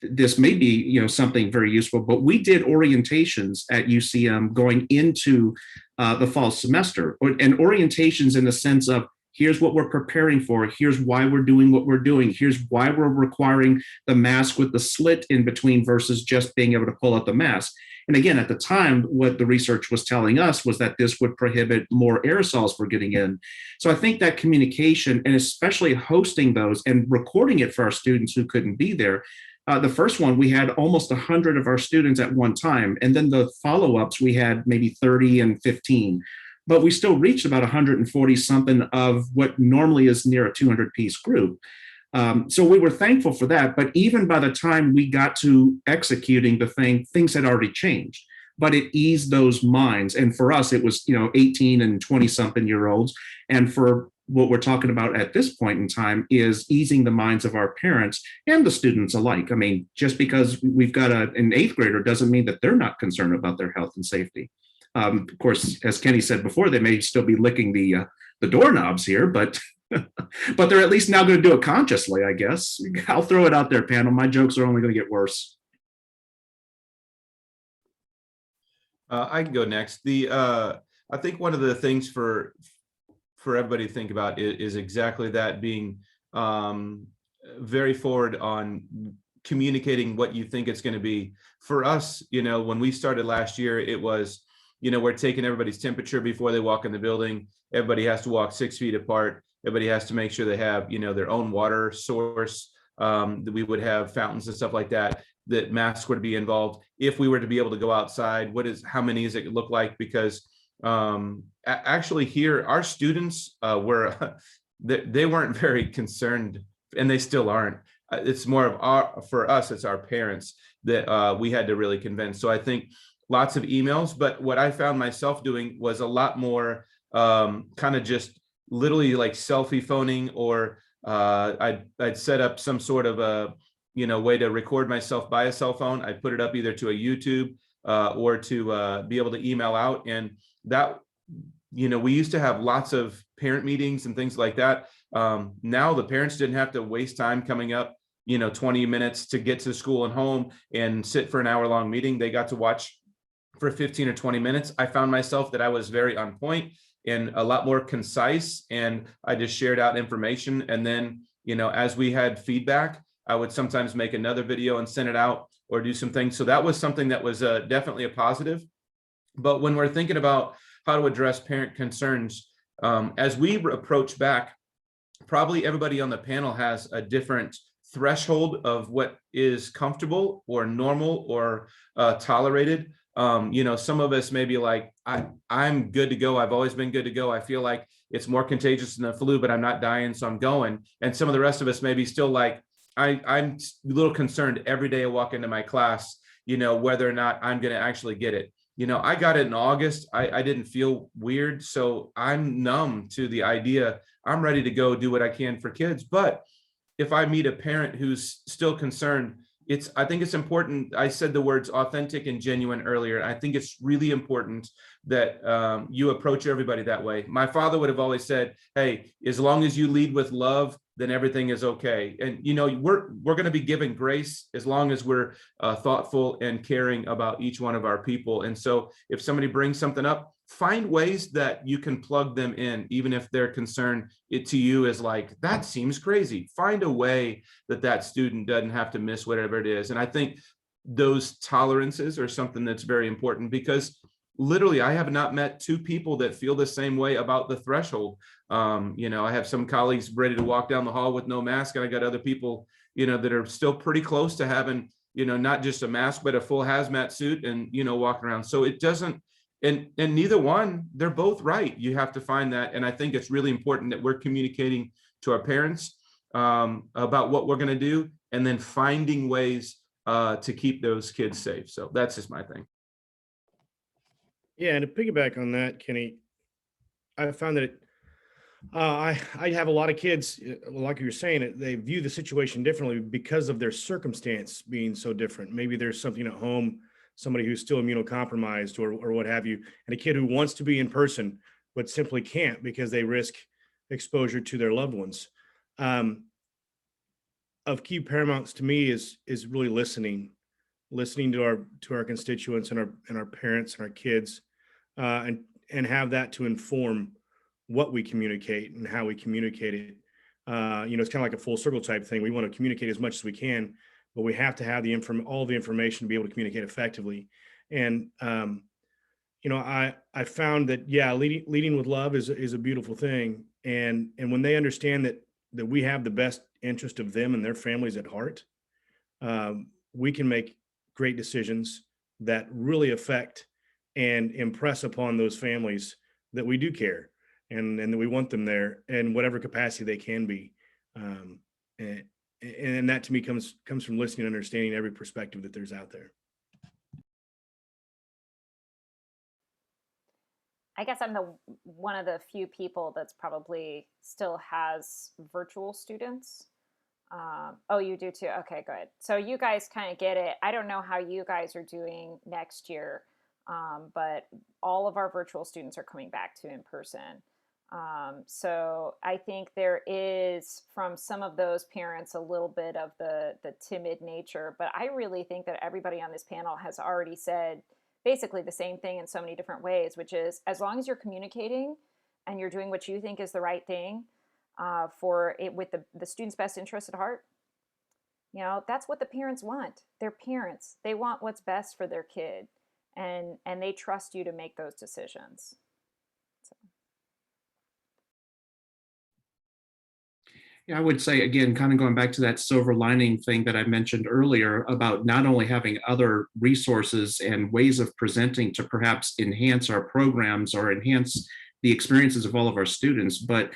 this may be, something very useful. But we did orientations at UCM going into the fall semester, and orientations in the sense of, here's what we're preparing for. Here's why we're doing what we're doing. Here's why we're requiring the mask with the slit in between versus just being able to pull out the mask. And again, at the time, what the research was telling us was that this would prohibit more aerosols from getting in. So I think that communication, and especially hosting those and recording it for our students who couldn't be there. The first one, we had almost 100 of our students at one time. And then the follow-ups, we had maybe 30 and 15. but we still reached about 140 something of what normally is near a 200 piece group. So we were thankful for that. But even by the time we got to executing the thing, things had already changed. But it eased those minds. And for us, it was, 18 and 20 something year olds. And for what we're talking about at this point in time is easing the minds of our parents and the students alike. I mean, just because we've got an eighth grader doesn't mean that they're not concerned about their health and safety. Of course, as Kenny said before, they may still be licking the doorknobs here, but but they're at least now going to do it consciously, I guess. I'll throw it out there, panel. My jokes are only going to get worse. I can go next. I think one of the things for everybody to think about is exactly that, being very forward on communicating what you think it's going to be. For us, when we started last year, it was, we're taking everybody's temperature before they walk in the building. Everybody has to walk 6 feet apart. Everybody has to make sure they have, their own water source. That we would have fountains and stuff like that. That masks would be involved. If we were to be able to go outside, how many does it look like? Because actually here, our students were, they weren't very concerned, and they still aren't. It's more of for us, it's our parents that we had to really convince. So I think lots of emails, but what I found myself doing was a lot more kind of just literally like selfie phoning, or I'd set up some sort of a way to record myself by a cell phone. I put it up either to a YouTube or to be able to email out. And that, we used to have lots of parent meetings and things like that. Now the parents didn't have to waste time coming up, 20 minutes to get to school and home and sit for an hour-long meeting. They got to watch for 15 or 20 minutes. I found myself that I was very on point and a lot more concise, and I just shared out information. And then, as we had feedback, I would sometimes make another video and send it out or do some things. So that was something that was definitely a positive. But when we're thinking about how to address parent concerns, as we approach back, probably everybody on the panel has a different threshold of what is comfortable or normal or tolerated. Some of us may be like, I'm good to go. I've always been good to go. I feel like it's more contagious than the flu, but I'm not dying, so I'm going. And some of the rest of us may be still like, I'm a little concerned every day I walk into my class, whether or not I'm going to actually get it. I got it in August. I didn't feel weird. So I'm numb to the idea. I'm ready to go do what I can for kids. But if I meet a parent who's still concerned, I think it's important. I said the words authentic and genuine earlier. I think it's really important that you approach everybody that way. My father would have always said, hey, as long as you lead with love, then everything is okay. And, we're going to be given grace as long as we're thoughtful and caring about each one of our people. And so if somebody brings something up, find ways that you can plug them in, even if their concern to you is like, that seems crazy. Find a way that student doesn't have to miss whatever it is. And I think those tolerances are something that's very important, because literally I have not met two people that feel the same way about the threshold. I have some colleagues ready to walk down the hall with no mask, and I got other people, that are still pretty close to having, not just a mask, but a full hazmat suit and, walking around. So it doesn't, and neither one, they're both right. You have to find that. And I think it's really important that we're communicating to our parents about what we're going to do, and then finding ways to keep those kids safe. So that's just my thing. Yeah, and to piggyback on that, Kenny, I found that I have a lot of kids, like you were saying, they view the situation differently because of their circumstance being so different. Maybe there's something at home, somebody who's still immunocompromised or what have you, and a kid who wants to be in person but simply can't because they risk exposure to their loved ones. Of key paramount to me is really listening to our constituents and our parents and our kids, and have that to inform what we communicate and how we communicate it. It's kind of like a full circle type thing. We want to communicate as much as we can, but we have to have all the information to be able to communicate effectively. And I found that leading with love is a beautiful thing. And when they understand that we have the best interest of them and their families at heart, we can make great decisions that really affect and impress upon those families that we do care and that we want them there in whatever capacity they can be. And that to me comes from listening and understanding every perspective that there's out there. I guess I'm one of the few people that's probably still has virtual students. Oh, you do too. Okay, good. So you guys kind of get it. I don't know how you guys are doing next year, but all of our virtual students are coming back to in person. So I think there is from some of those parents a little bit of the timid nature, but I really think that everybody on this panel has already said basically the same thing in so many different ways, which is as long as you're communicating and you're doing what you think is the right thing for it with the student's best interest at heart, that's what the parents want. They're parents. They want what's best for their kid, and they trust you to make those decisions. So. Yeah, I would say, again, kind of going back to that silver lining thing that I mentioned earlier about not only having other resources and ways of presenting to perhaps enhance our programs or enhance the experiences of all of our students, but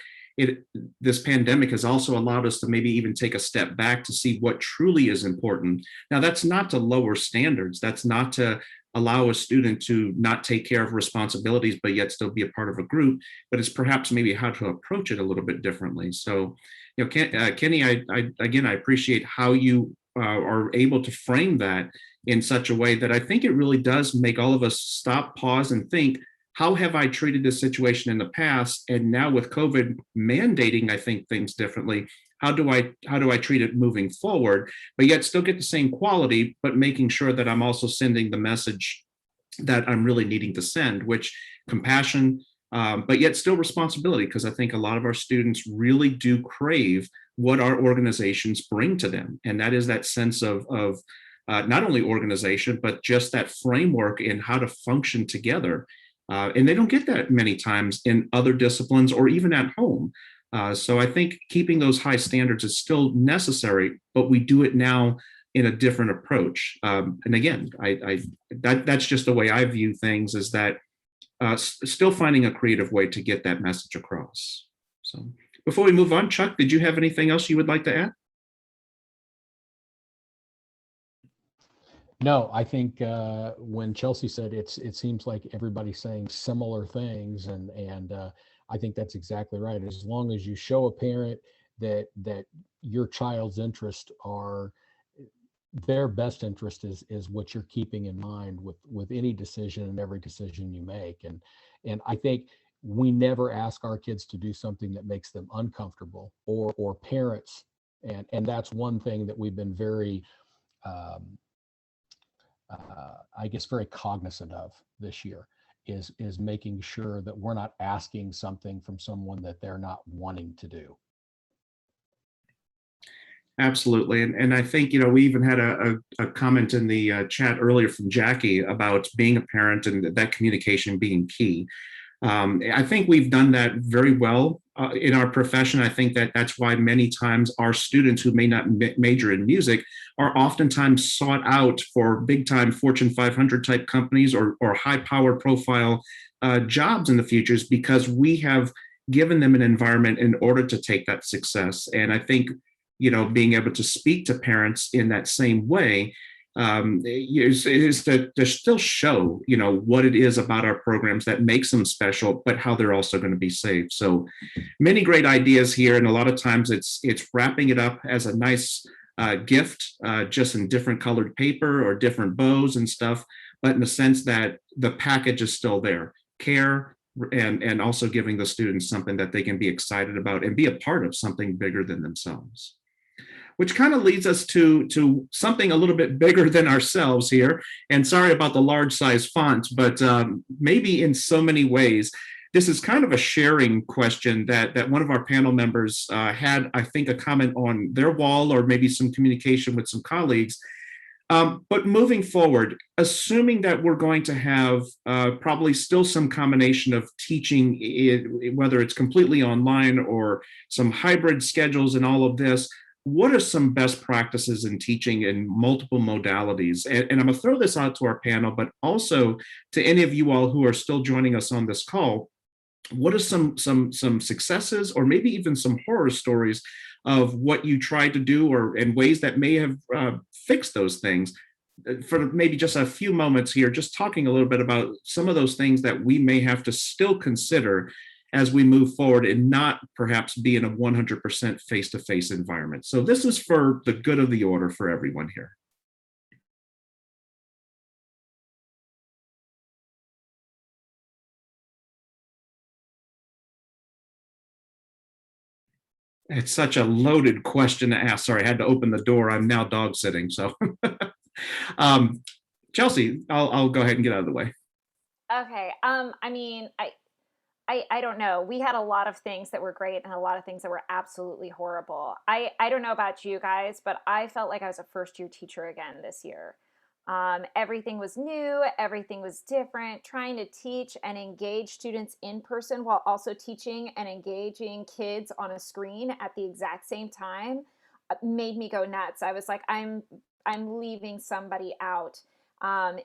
this pandemic has also allowed us to maybe even take a step back to see what truly is important. Now, that's not to lower standards. That's not to allow a student to not take care of responsibilities, but yet still be a part of a group, but it's perhaps maybe how to approach it a little bit differently. So, Kenny, I appreciate how you are able to frame that in such a way that I think it really does make all of us stop, pause, and think, how have I treated this situation in the past? And now with COVID mandating, I think, things differently, how do I treat it moving forward, but yet still get the same quality, but making sure that I'm also sending the message that I'm really needing to send, which compassion, but yet still responsibility, because I think a lot of our students really do crave what our organizations bring to them. And that is that sense of not only organization, but just that framework in how to function together. And they don't get that many times in other disciplines or even at home. So I think keeping those high standards is still necessary, but we do it now in a different approach. And again, that's just the way I view things, is that still finding a creative way to get that message across. So before we move on, Chuck, did you have anything else you would like to add? No, I think when Chelsea said it seems like everybody's saying similar things, and I think that's exactly right. As long as you show a parent that your child's interests are their best interest is what you're keeping in mind with any decision and every decision you make, and I think we never ask our kids to do something that makes them uncomfortable or parents, and that's one thing that we've been very I guess very cognizant of this year is making sure that we're not asking something from someone that they're not wanting to do. Absolutely. And I think, we even had a comment in the chat earlier from Jackie about being a parent and that communication being key. I think we've done that very well in our profession. I think that's why many times our students who may not major in music are oftentimes sought out for big time Fortune 500 type companies or high power profile jobs in the futures, because we have given them an environment in order to take that success. And I think, being able to speak to parents in that same way is to still show, what it is about our programs that makes them special, but how they're also going to be safe. So many great ideas here. And a lot of times it's wrapping it up as a nice gift, just in different colored paper or different bows and stuff, but in the sense that the package is still there. Care, and also giving the students something that they can be excited about and be a part of something bigger than themselves. Which kind of leads us to something a little bit bigger than ourselves here. And sorry about the large size font, but maybe in so many ways, this is kind of a sharing question that one of our panel members had, I think, a comment on their wall or maybe some communication with some colleagues. But moving forward, assuming that we're going to have probably still some combination of teaching, whether it's completely online or some hybrid schedules and all of this, what are some best practices in teaching in multiple modalities? And I'm going to throw this out to our panel, but also to any of you all who are still joining us on this call. what are some successes, or maybe even some horror stories of what you tried to do, or in ways that may have fixed those things? For maybe just a few moments here, just talking a little bit about some of those things that we may have to still consider as we move forward and not perhaps be in a 100% face-to-face environment. So this is for the good of the order for everyone here. It's such a loaded question to ask. Sorry, I had to open the door. I'm now dog sitting. So, Chelsea, I'll go ahead and get out of the way. Okay. I mean, I don't know. We had a lot of things that were great and a lot of things that were absolutely horrible. I don't know about you guys, but I felt like I was a first year teacher again this year. Everything was new, everything was different. Trying to teach and engage students in person while also teaching and engaging kids on a screen at the exact same time made me go nuts. I was like, I'm leaving somebody out.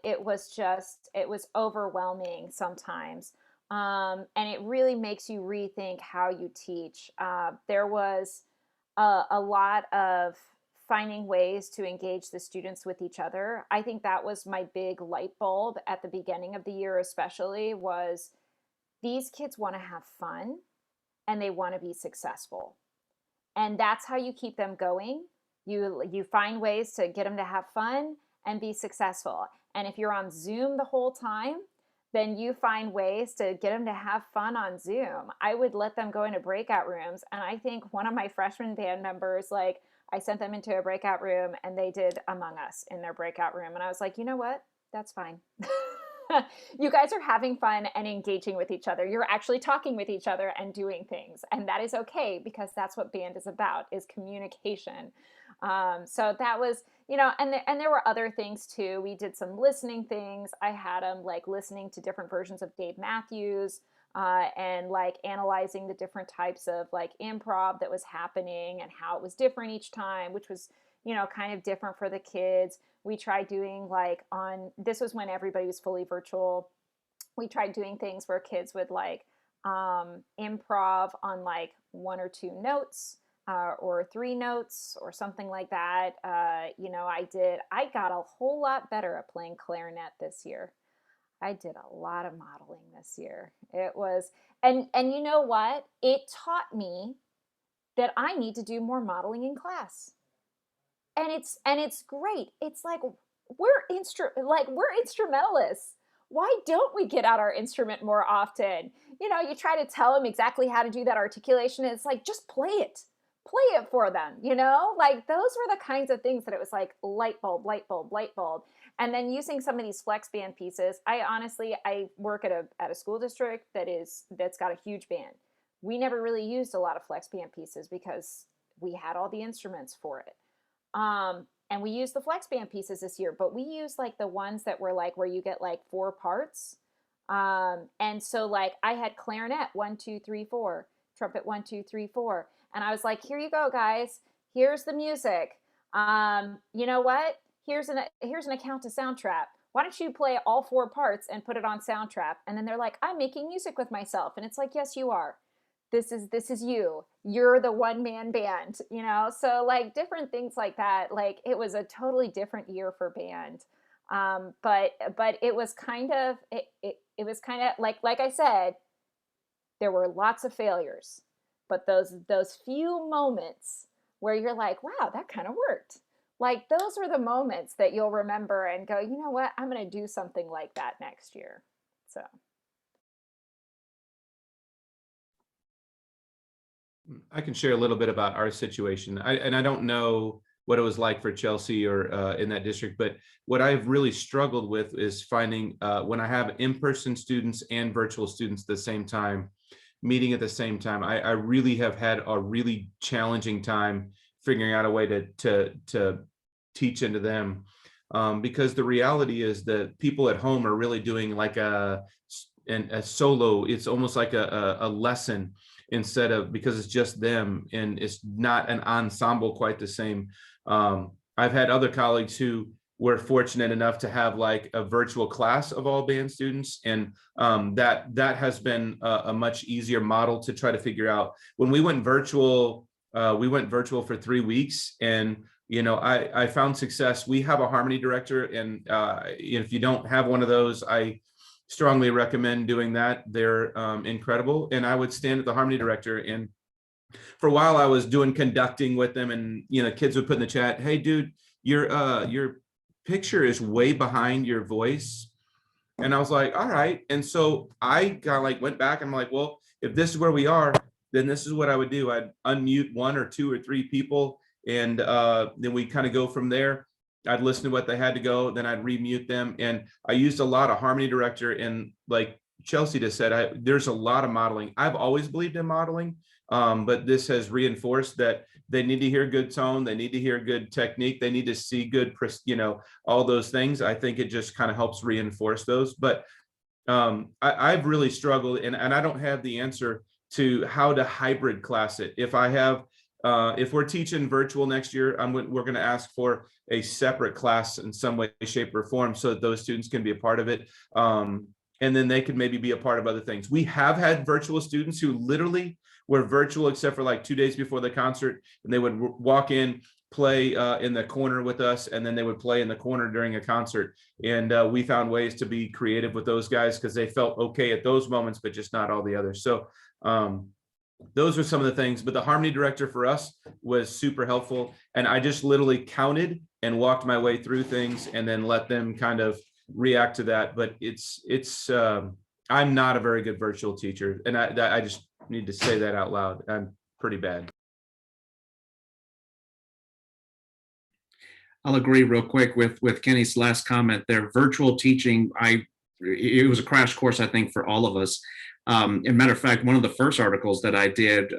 It was overwhelming sometimes. And it really makes you rethink how you teach. There was a lot of finding ways to engage the students with each other. I think that was my big light bulb at the beginning of the year, especially, was these kids want to have fun and they want to be successful. And that's how you keep them going. You find ways to get them to have fun and be successful. And if you're on Zoom the whole time, then you find ways to get them to have fun on Zoom. I would let them go into breakout rooms. And I think one of my freshman band members, like, I sent them into a breakout room and they did Among Us in their breakout room. And I was like, you know what? That's fine. You guys are having fun and engaging with each other. You're actually talking with each other and doing things. And that is okay, because that's what band is about, is communication. So that was, and there were other things too. We did some listening things. I had them like listening to different versions of Dave Matthews, and like analyzing the different types of like improv that was happening and how it was different each time, which was, kind of different for the kids. We tried doing this was when everybody was fully virtual. We tried doing things where kids would like improv on like 1 or 2 notes, or 3 notes or something like that. I got a whole lot better at playing clarinet this year. I did a lot of modeling this year. It was, and you know what? It taught me that I need to do more modeling in class. And it's great. It's like we're instrumentalists. Why don't we get out our instrument more often? You try to tell them exactly how to do that articulation, and it's like, just play it for them. Like, those were the kinds of things that it was like light bulb, light bulb, light bulb. And then using some of these flex band pieces. I work at a school district that's got a huge band. We never really used a lot of flex band pieces because we had all the instruments for it. And we used the flex band pieces this year, but we used like the ones that were like where you get like 4 parts. And so like I had clarinet 1, 2, 3, 4, trumpet 1, 2, 3, 4. And I was like, here you go, guys. Here's the music. You know what? Here's an account to Soundtrap. Why don't you play all 4 parts and put it on Soundtrap? And then they're like, I'm making music with myself. And it's like, yes, you are. This is you. You're the one-man band, So like different things like that. Like, it was a totally different year for band. But it was kind of it was kind of like I said, there were lots of failures, but those few moments where you're like, wow, that kind of worked. Like, those are the moments that you'll remember and go, you know what, I'm going to do something like that next year. So. I can share a little bit about our situation. I don't know what it was like for Chelsea or in that district, but what I've really struggled with is finding when I have in-person students and virtual students at the same time, meeting at the same time. I really have had a really challenging time figuring out a way to teach into them, because the reality is that people at home are really doing like a solo. It's almost like a lesson, instead of, because it's just them and it's not an ensemble quite the same. I've had other colleagues who we're fortunate enough to have like a virtual class of all band students, and that has been a much easier model to try to figure out. When we went virtual for 3 weeks, and I found success. We have a harmony director, and if you don't have one of those, I strongly recommend doing that. They're incredible. And I would stand at the harmony director, and for a while I was doing conducting with them, and kids would put in the chat, "Hey dude, your picture is way behind your voice." And I was like, all right. And so I kind of like went back and I'm like, well, if this is where we are, then this is what I would do. I'd unmute 1 or 2 or 3 people, and then we kind of go from there. I'd listen to what they had to go, then I'd remute them. And I used a lot of harmony director, and like Chelsea just said, there's a lot of modeling. I've always believed in modeling, but this has reinforced that they need to hear good tone, they need to hear good technique, they need to see good, all those things. I think it just kind of helps reinforce those. But I've really struggled, and I don't have the answer to how to hybrid class it. If we're teaching virtual next year, we're going to ask for a separate class in some way, shape, or form, so that those students can be a part of it. And then they could maybe be a part of other things. We have had virtual students who literally were virtual except for like 2 days before the concert, and they would walk in, play in the corner with us, and then they would play in the corner during a concert. And we found ways to be creative with those guys because they felt okay at those moments, but just not all the others. So those are some of the things. But the harmony director for us was super helpful. And I just literally counted and walked my way through things and then let them kind of react to that. But I'm not a very good virtual teacher. And I just need to say that out loud. I'm pretty bad. I'll agree real quick with Kenny's last comment there. Virtual teaching, it was a crash course, I think, for all of us. As a matter of fact, one of the first articles that I did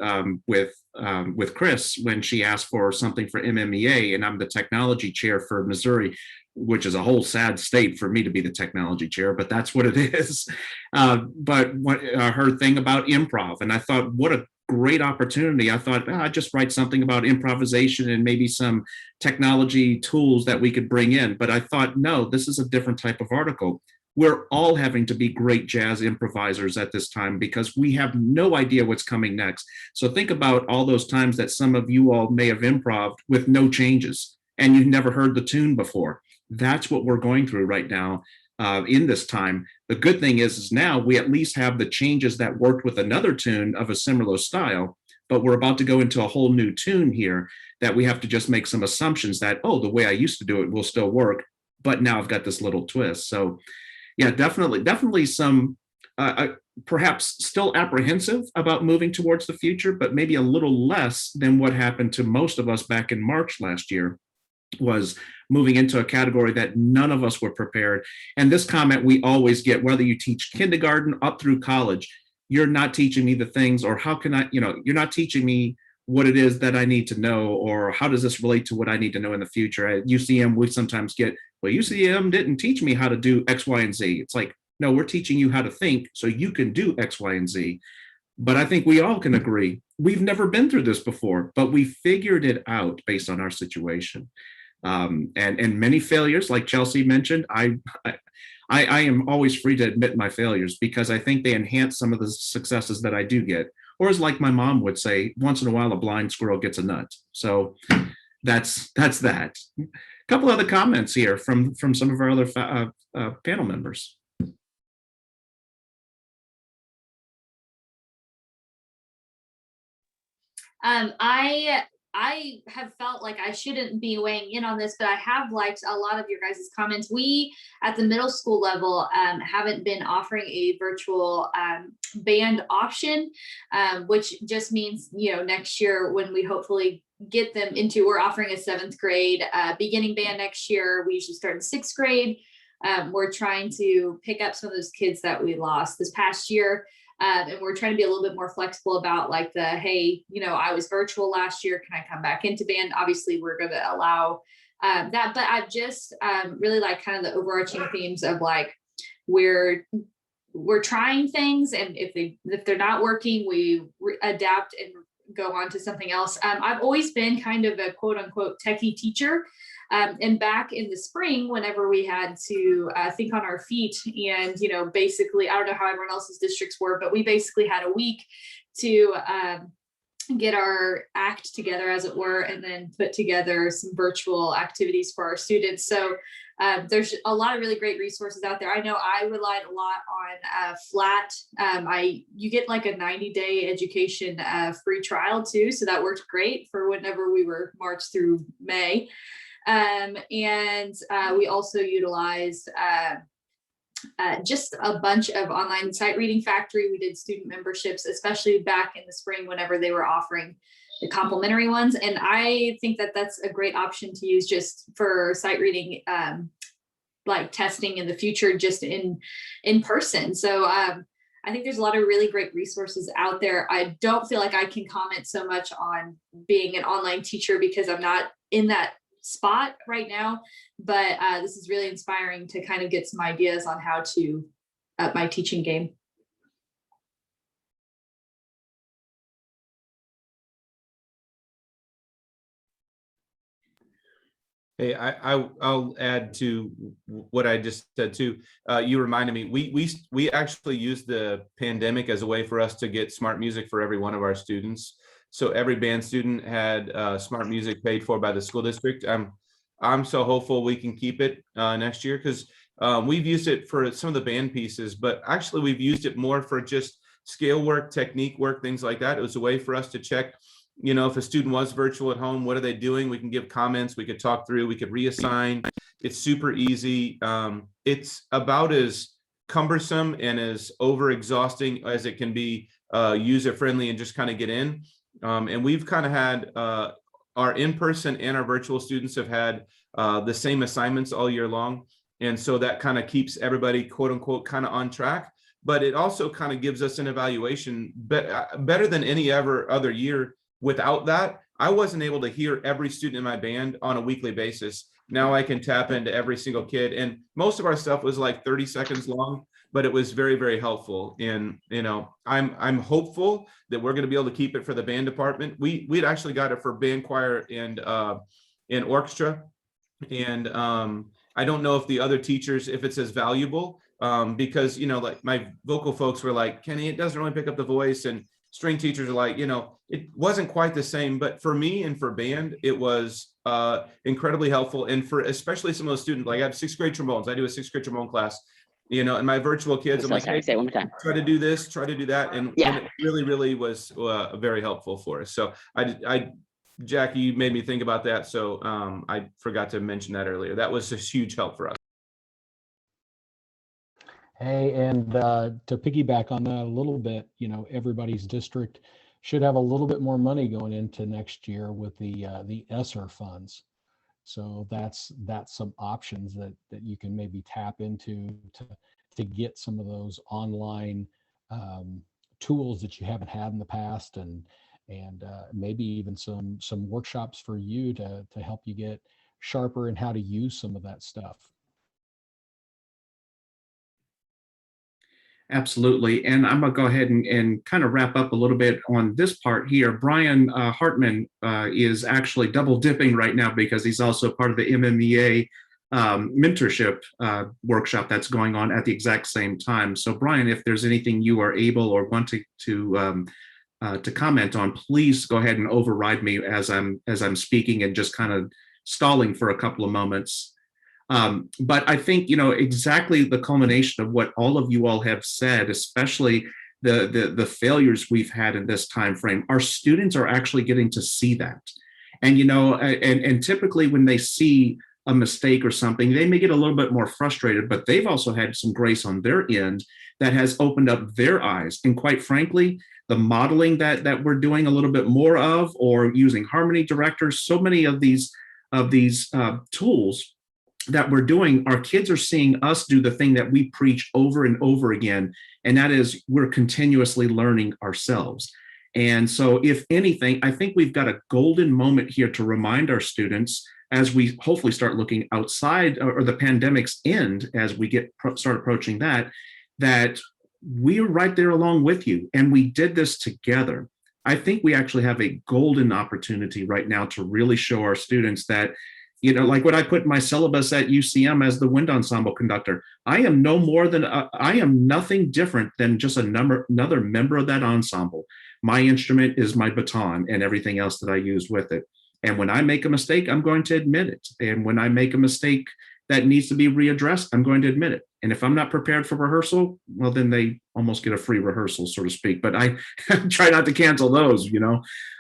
with Chris, when she asked for something for MMEA, and I'm the technology chair for Missouri, which is a whole sad state for me to be the technology chair, but that's what it is. But her thing about improv, and I thought, what a great opportunity. I thought, I'd just write something about improvisation and maybe some technology tools that we could bring in. But I thought, no, this is a different type of article. We're all having to be great jazz improvisers at this time because we have no idea what's coming next. So think about all those times that some of you all may have improv with no changes and you've never heard the tune before. That's what we're going through right now in this time. The good thing is now we at least have the changes that worked with another tune of a similar style, but we're about to go into a whole new tune here that we have to just make some assumptions that, oh, the way I used to do it will still work, but now I've got this little twist. So yeah, definitely some perhaps still apprehensive about moving towards the future, but maybe a little less than what happened to most of us back in March last year, was moving into a category that none of us were prepared. And this comment we always get, whether you teach kindergarten up through college, you're not teaching me the things, or how can I, you're not teaching me what it is that I need to know, or how does this relate to what I need to know in the future. At UCM, we sometimes get, well, UCM didn't teach me how to do X, Y, and Z. It's like, no, we're teaching you how to think so you can do X, Y, and Z. But I think we all can agree, we've never been through this before, but we figured it out based on our situation. And many failures, like Chelsea mentioned, I am always free to admit my failures because I think they enhance some of the successes that I do get. Or as like my mom would say, once in a while, a blind squirrel gets a nut. So that's that. A couple other comments here from some of our other panel members. I have felt like I shouldn't be weighing in on this, but I have liked a lot of your guys' comments. We at the middle school level haven't been offering a virtual band option, which just means, next year when we hopefully get them into, we're offering a 7th grade beginning band next year. We usually start in 6th grade. We're trying to pick up some of those kids that we lost this past year. And we're trying to be a little bit more flexible about like hey, I was virtual last year. Can I come back into band? Obviously, we're going to allow that. But I just really like kind of the overarching themes of like, we're trying things. And if they're not working, we adapt and go on to something else. I've always been kind of a quote unquote techie teacher. And back in the spring, whenever we had to think on our feet and, basically, I don't know how everyone else's districts were, but we basically had a week to get our act together, as it were, and then put together some virtual activities for our students. So there's a lot of really great resources out there. I know I relied a lot on Flat. You get like a 90-day education free trial too. So that worked great for whenever we were March through May. And we also utilized just a bunch of online Sight Reading Factory. We did student memberships, especially back in the spring whenever they were offering the complimentary ones. And I think that that's a great option to use just for sight reading, like testing in the future, just in person. So I think there's a lot of really great resources out there. I don't feel like I can comment so much on being an online teacher because I'm not in that spot right now, but this is really inspiring to kind of get some ideas on how to up my teaching game. Hey, I'll add to what I just said too. You reminded me, we actually used the pandemic as a way for us to get smart music for every one of our students. So every band student had smart music paid for by the school district. I'm so hopeful we can keep it next year, because we've used it for some of the band pieces, but actually we've used it more for just scale work, technique work, things like that. It was a way for us to check, if a student was virtual at home, what are they doing? We can give comments, we could talk through, we could reassign. It's super easy. It's about as cumbersome and as over exhausting as it can be user friendly and just kind of get in. And we've kind of had our in-person and our virtual students have had the same assignments all year long. And so that kind of keeps everybody, quote unquote, kind of on track. But it also kind of gives us an evaluation better than any other year. Without that, I wasn't able to hear every student in my band on a weekly basis. Now I can tap into every single kid. And most of our stuff was like 30 seconds long, but it was very, very helpful. And, I'm hopeful that we're going to be able to keep it for the band department. We'd actually got it for band, choir, and orchestra. And I don't know if the other teachers, if it's as valuable, because, like my vocal folks were like, Kenny, it doesn't really pick up the voice. And string teachers are like, it wasn't quite the same, but for me and for band, it was incredibly helpful. And for especially some of those students, like I have 6th grade trombones, I do a 6th grade trombone class, and my virtual kids, I'm like, hey, say it one more time. Try to do this, try to do that. And it really, really was very helpful for us. So Jackie, you made me think about that. So I forgot to mention that earlier. That was a huge help for us. Hey, and to piggyback on that a little bit, everybody's district should have a little bit more money going into next year with the ESSER funds. So that's some options that you can maybe tap into to get some of those online tools that you haven't had in the past, and maybe even some workshops for you to help you get sharper in how to use some of that stuff. Absolutely. And I'm going to go ahead and kind of wrap up a little bit on this part here. Brian Hartman is actually double dipping right now because he's also part of the MMEA mentorship workshop that's going on at the exact same time. So Brian, if there's anything you are able or want to comment on, please go ahead and override me as I'm speaking and just kind of stalling for a couple of moments. But I think, exactly the culmination of what all of you all have said, especially the failures we've had in this time frame, our students are actually getting to see that. And, and typically when they see a mistake or something, they may get a little bit more frustrated, but they've also had some grace on their end that has opened up their eyes. And quite frankly, the modeling that we're doing a little bit more of, or using harmony directors, so many of these tools that we're doing, our kids are seeing us do the thing that we preach over and over again, and that is we're continuously learning ourselves. And so if anything, I think we've got a golden moment here to remind our students, as we hopefully start looking outside or the pandemic's end, as we start approaching that we're right there along with you, and we did this together. I think we actually have a golden opportunity right now to really show our students that Like what I put in my syllabus at UCM as the wind ensemble conductor, I am nothing different than just another member of that ensemble. My instrument is my baton and everything else that I use with it. And when I make a mistake, I'm going to admit it. And when I make a mistake that needs to be readdressed, I'm going to admit it. And if I'm not prepared for rehearsal, well, then they almost get a free rehearsal, so to speak. But I try not to cancel those,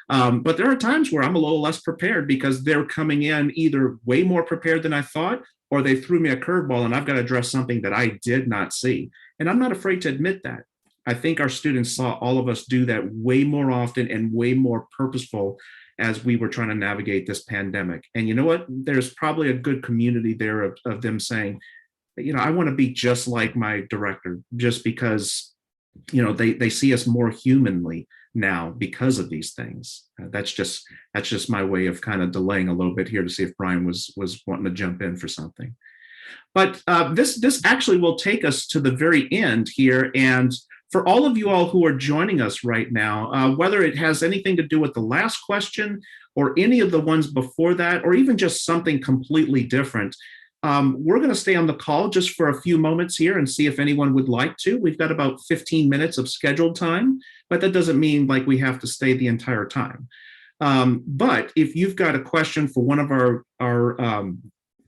But there are times where I'm a little less prepared because they're coming in either way more prepared than I thought, or they threw me a curveball and I've got to address something that I did not see. And I'm not afraid to admit that. I think our students saw all of us do that way more often and way more purposeful as we were trying to navigate this pandemic. And you know what? There's probably a good community there of them saying, I want to be just like my director, just because, they see us more humanly now because of these things. That's just my way of kind of delaying a little bit here to see if Brian was wanting to jump in for something. But this actually will take us to the very end here. And for all of you all who are joining us right now, whether it has anything to do with the last question or any of the ones before that, or even just something completely different, we're going to stay on the call just for a few moments here and see if anyone would like to. We've got about 15 minutes of scheduled time, but that doesn't mean like we have to stay the entire time. But if you've got a question for one of our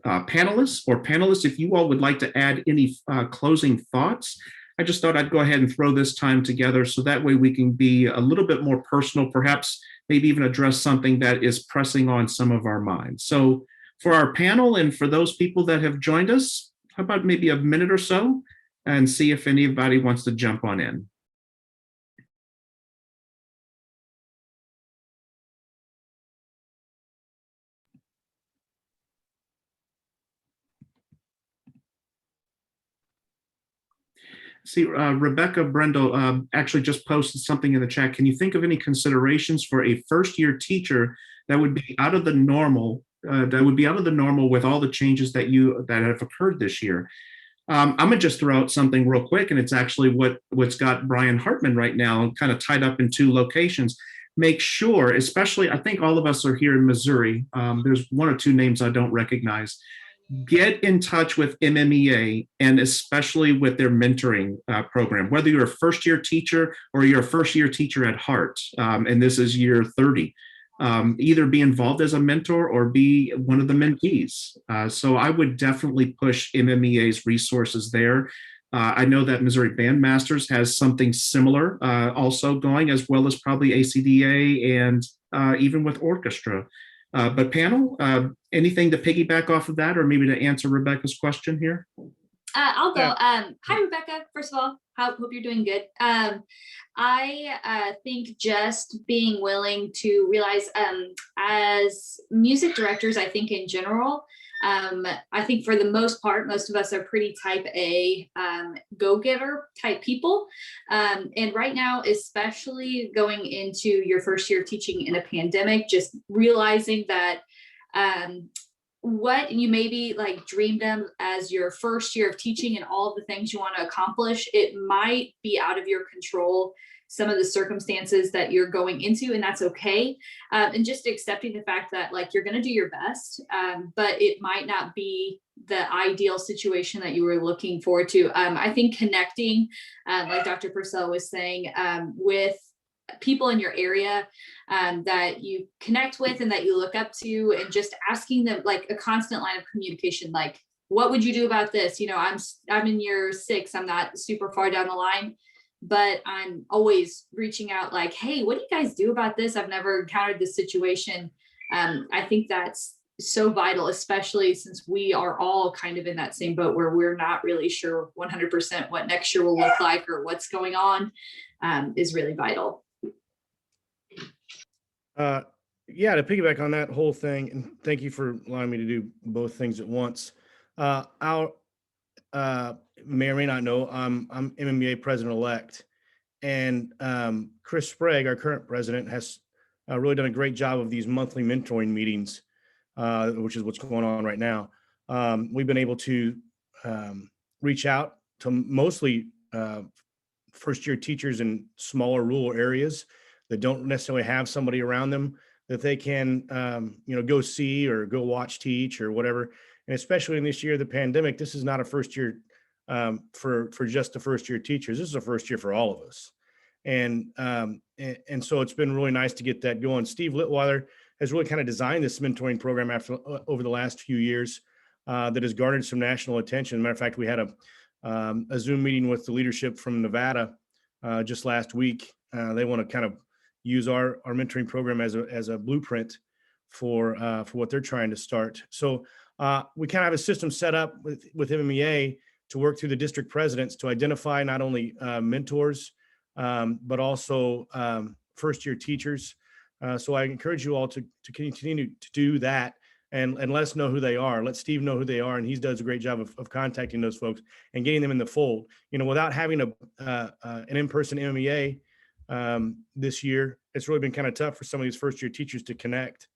panelists, if you all would like to add any closing thoughts, I just thought I'd go ahead and throw this time together so that way we can be a little bit more personal, perhaps maybe even address something that is pressing on some of our minds. So for our panel and for those people that have joined us, how about maybe a minute or so and see if anybody wants to jump on in. See, Rebecca Brendel actually just posted something in the chat. Can you think of any considerations for a first-year teacher that would be out of the normal? With all the changes that have occurred this year. I'm gonna just throw out something real quick, and it's actually what's got Brian Hartman right now kind of tied up in 2 locations. Make sure, especially, I think all of us are here in Missouri. There's 1 or 2 names I don't recognize. Get in touch with MMEA and especially with their mentoring program, whether you're a first-year teacher or you're a first-year teacher at heart, and this is year 30. Either be involved as a mentor or be one of the mentees. So I would definitely push MMEA's resources there. I know that Missouri Bandmasters has something similar also going, as well as probably ACDA and even with orchestra. But panel, anything to piggyback off of that, or maybe to answer Rebecca's question here? I'll go. Hi, Rebecca. First of all, hope you're doing good. I think just being willing to realize, as music directors, I think in general, I think for the most part, most of us are pretty type A, go-getter type people. And right now, especially going into your first year teaching in a pandemic, just realizing that what you maybe like dreamed of as your first year of teaching and all of the things you want to accomplish, it might be out of your control, some of the circumstances that you're going into, and that's okay. And just accepting the fact that like you're going to do your best, but it might not be the ideal situation that you were looking forward to. I think connecting, like Dr. Purcell was saying, with people in your area that you connect with and that you look up to, and just asking them like a constant line of communication, like, what would you do about this? I'm in year 6, I'm not super far down the line, but I'm always reaching out like, hey, what do you guys do about this? I've never encountered this situation. I think that's so vital, especially since we are all kind of in that same boat where we're not really sure 100% what next year will look like or what's going on, is really vital. Yeah, to piggyback on that whole thing, and thank you for allowing me to do both things at once. I'll may or may not know, I'm MMBA president-elect, and Chris Sprague, our current president, has really done a great job of these monthly mentoring meetings, which is what's going on right now. We've been able to reach out to mostly first-year teachers in smaller rural areas that don't necessarily have somebody around them that they can, go see or go watch teach or whatever. And especially in this year of the pandemic, this is not a first year for just the first year teachers. This is a first year for all of us. And so it's been really nice to get that going. Steve Litweiler has really kind of designed this mentoring program over the last few years that has garnered some national attention. Matter of fact, we had a Zoom meeting with the leadership from Nevada just last week. They want to kind of use our mentoring program as a blueprint for what they're trying to start. So we kind of have a system set up with MMEA to work through the district presidents to identify not only mentors, but also first year teachers. So I encourage you all to continue to do that and let us know who they are. Let Steve know who they are, and he does a great job of contacting those folks and getting them in the fold. Without having an in-person MMEA this year, it's really been kind of tough for some of these first year teachers to connect.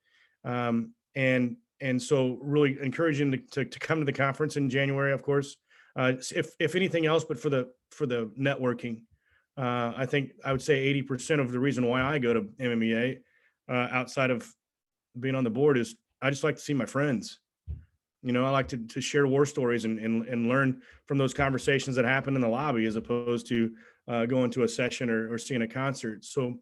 And so really encouraging to come to the conference in January, of course, if anything else, but for the networking. I think I would say 80% of the reason why I go to MMEA outside of being on the board is I just like to see my friends. I like to share war stories and learn from those conversations that happen in the lobby as opposed to going to a session or seeing a concert. So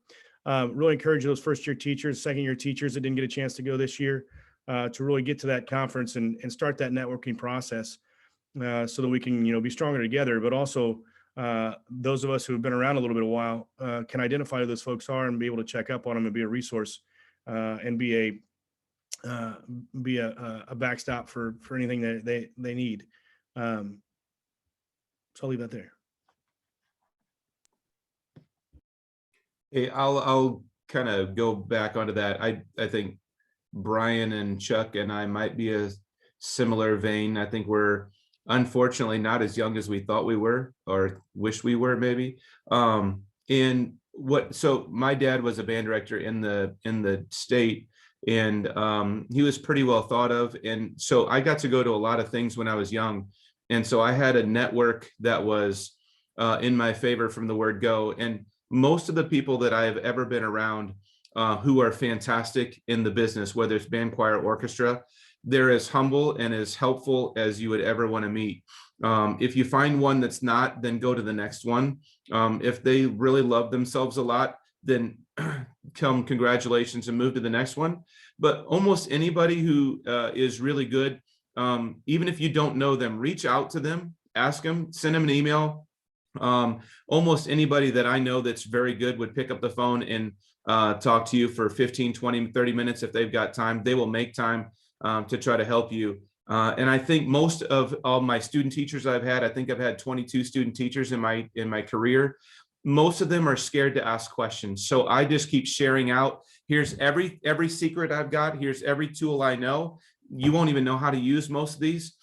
really encourage those first year teachers, second year teachers that didn't get a chance to go this year to really get to that conference and start that networking process so that we can, be stronger together, but also those of us who have been around a little bit of a while can identify who those folks are and be able to check up on them and be a resource and be a backstop for anything that they need. So I'll leave that there. Hey, I'll kind of go back onto that. I think Brian and Chuck and I might be a similar vein. I think we're unfortunately not as young as we thought we were or wish we were maybe. So my dad was a band director in the state, and he was pretty well thought of. And so I got to go to a lot of things when I was young. And so I had a network that was in my favor from the word go. And most of the people that I have ever been around who are fantastic in the business, whether it's band, choir, orchestra, they're as humble and as helpful as you would ever want to meet. If you find one that's not, then go to the next one. If they really love themselves a lot, then tell them congratulations and move to the next one. But almost anybody who is really good, even if you don't know them, reach out to them, ask them, send them an email. Almost anybody that I know that's very good would pick up the phone and talk to you for 15, 20, 30 minutes if they've got time. They will make time to try to help you. And I think most of all my student teachers I've had, I think I've had 22 student teachers in my career. Most of them are scared to ask questions. So I just keep sharing out. Here's every secret I've got. Here's every tool I know. You won't even know how to use most of these.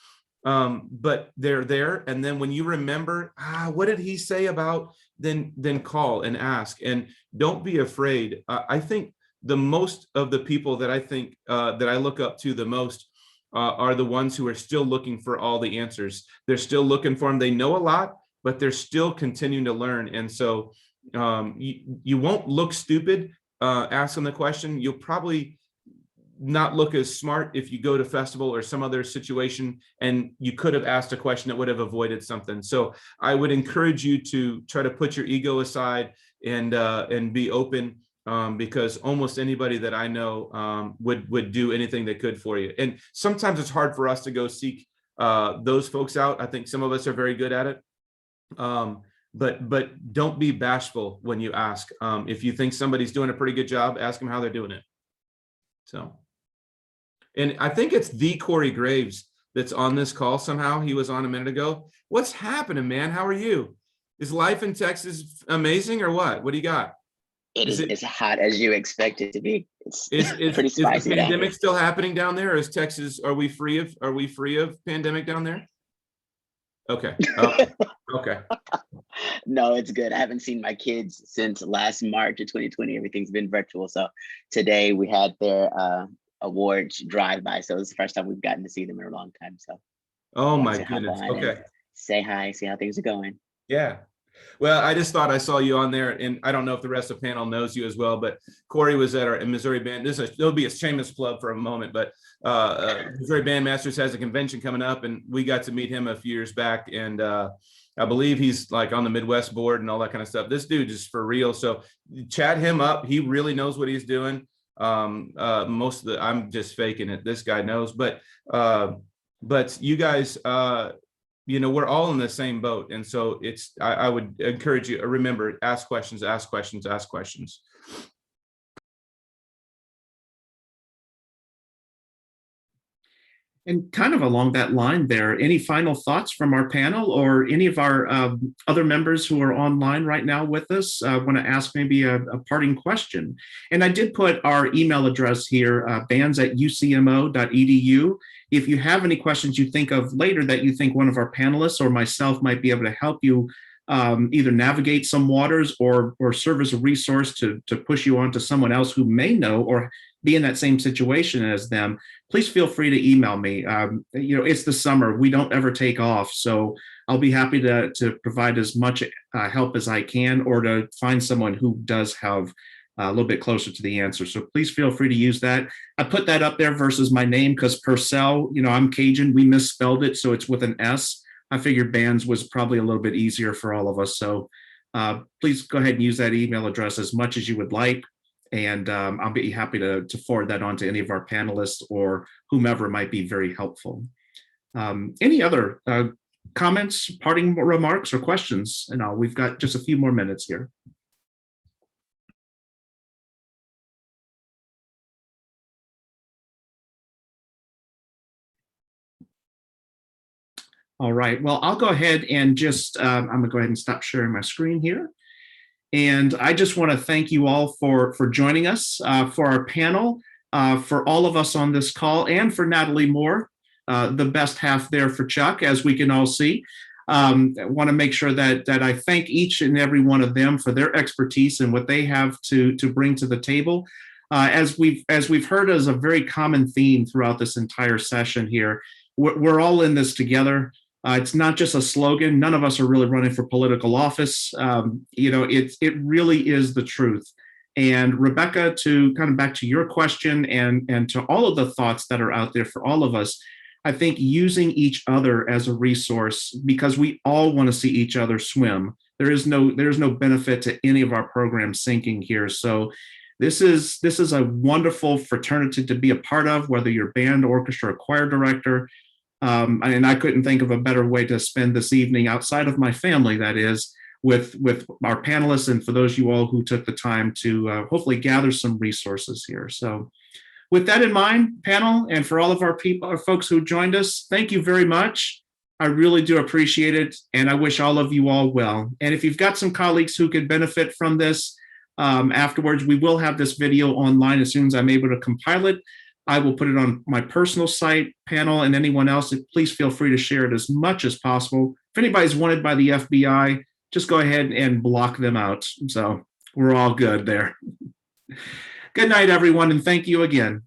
But they're there. And then when you remember, what did he say about, then call and ask, and don't be afraid. I think the most of the people that I think that I look up to the most are the ones who are still looking for all the answers. They're still looking for them. They know a lot, but they're still continuing to learn. And so you won't look stupid asking the question. You'll probably not look as smart if you go to festival or some other situation and you could have asked a question that would have avoided something. So I would encourage you to try to put your ego aside and be open, because almost anybody that I know would do anything they could for you. And sometimes it's hard for us to go seek those folks out. I think some of us are very good at it. But don't be bashful when you ask. If you think somebody's doing a pretty good job, ask them how they're doing it. So, and I think it's the Corey Graves that's on this call somehow. He was on a minute ago. What's happening, man? How are you? Is life in Texas amazing or what? What do you got? It is as hot as you expect it to be. It's pretty spicy. Is the pandemic still happening down there? Or is Texas, are we free of pandemic down there? Okay. Okay. No, it's good. I haven't seen my kids since last March of 2020. Everything's been virtual. So today we had their awards drive-by. So it's the first time we've gotten to see them in a long time. So oh my goodness. Okay. Say hi, see how things are going. Yeah. Well, I just thought I saw you on there, and I don't know if the rest of the panel knows you as well, but Corey was at our Missouri Band. There'll be a shameless plug for a moment, but Missouri Bandmasters has a convention coming up, and we got to meet him a few years back, and I believe he's like on the Midwest board and all that kind of stuff. This dude is for real. So chat him up. He really knows what he's doing. Most of the, I'm just faking it. This guy knows, but you guys, we're all in the same boat. And so I would encourage you, remember, ask questions, ask questions, ask questions. And kind of along that line there, any final thoughts from our panel or any of our other members who are online right now with us want to ask maybe a parting question? And I did put our email address here, bands@ucmo.edu. If you have any questions you think of later that you think one of our panelists or myself might be able to help you either navigate some waters or serve as a resource to push you on to someone else who may know or be in that same situation as them, please feel free to email me. It's the summer. We don't ever take off. So I'll be happy to provide as much help as I can or to find someone who does have a little bit closer to the answer. So please feel free to use that. I put that up there versus my name because Purcell, I'm Cajun. We misspelled it. So it's with an S. I figured Bands was probably a little bit easier for all of us. So please go ahead and use that email address as much as you would like. And I'll be happy to forward that on to any of our panelists or whomever might be very helpful. Any other comments, parting remarks, or questions? And we've got just a few more minutes here. All right, well, I'll go ahead and just, I'm gonna go ahead and stop sharing my screen here. And I just want to thank you all for joining us, for our panel, for all of us on this call, and for Natalie Moore, the best half there for Chuck, as we can all see. I want to make sure that I thank each and every one of them for their expertise and what they have to bring to the table. As we've heard as a very common theme throughout this entire session here, we're all in this together. It's not just a slogan. None of us are really running for political office. It really is the truth. And Rebecca, to kind of back to your question and to all of the thoughts that are out there for all of us, I think using each other as a resource, because we all want to see each other swim. There is no benefit to any of our programs sinking here. So this is a wonderful fraternity to be a part of, whether you're band, orchestra, or choir director. And I couldn't think of a better way to spend this evening outside of my family, that is, with our panelists and for those of you all who took the time to hopefully gather some resources here. So with that in mind, panel, and for all of our folks who joined us, thank you very much. I really do appreciate it, and I wish all of you all well. And if you've got some colleagues who could benefit from this afterwards, we will have this video online as soon as I'm able to compile it. I will put it on my personal site, panel, and anyone else. Please feel free to share it as much as possible. If anybody's wanted by the FBI, just go ahead and block them out. So we're all good there. Good night, everyone, and thank you again.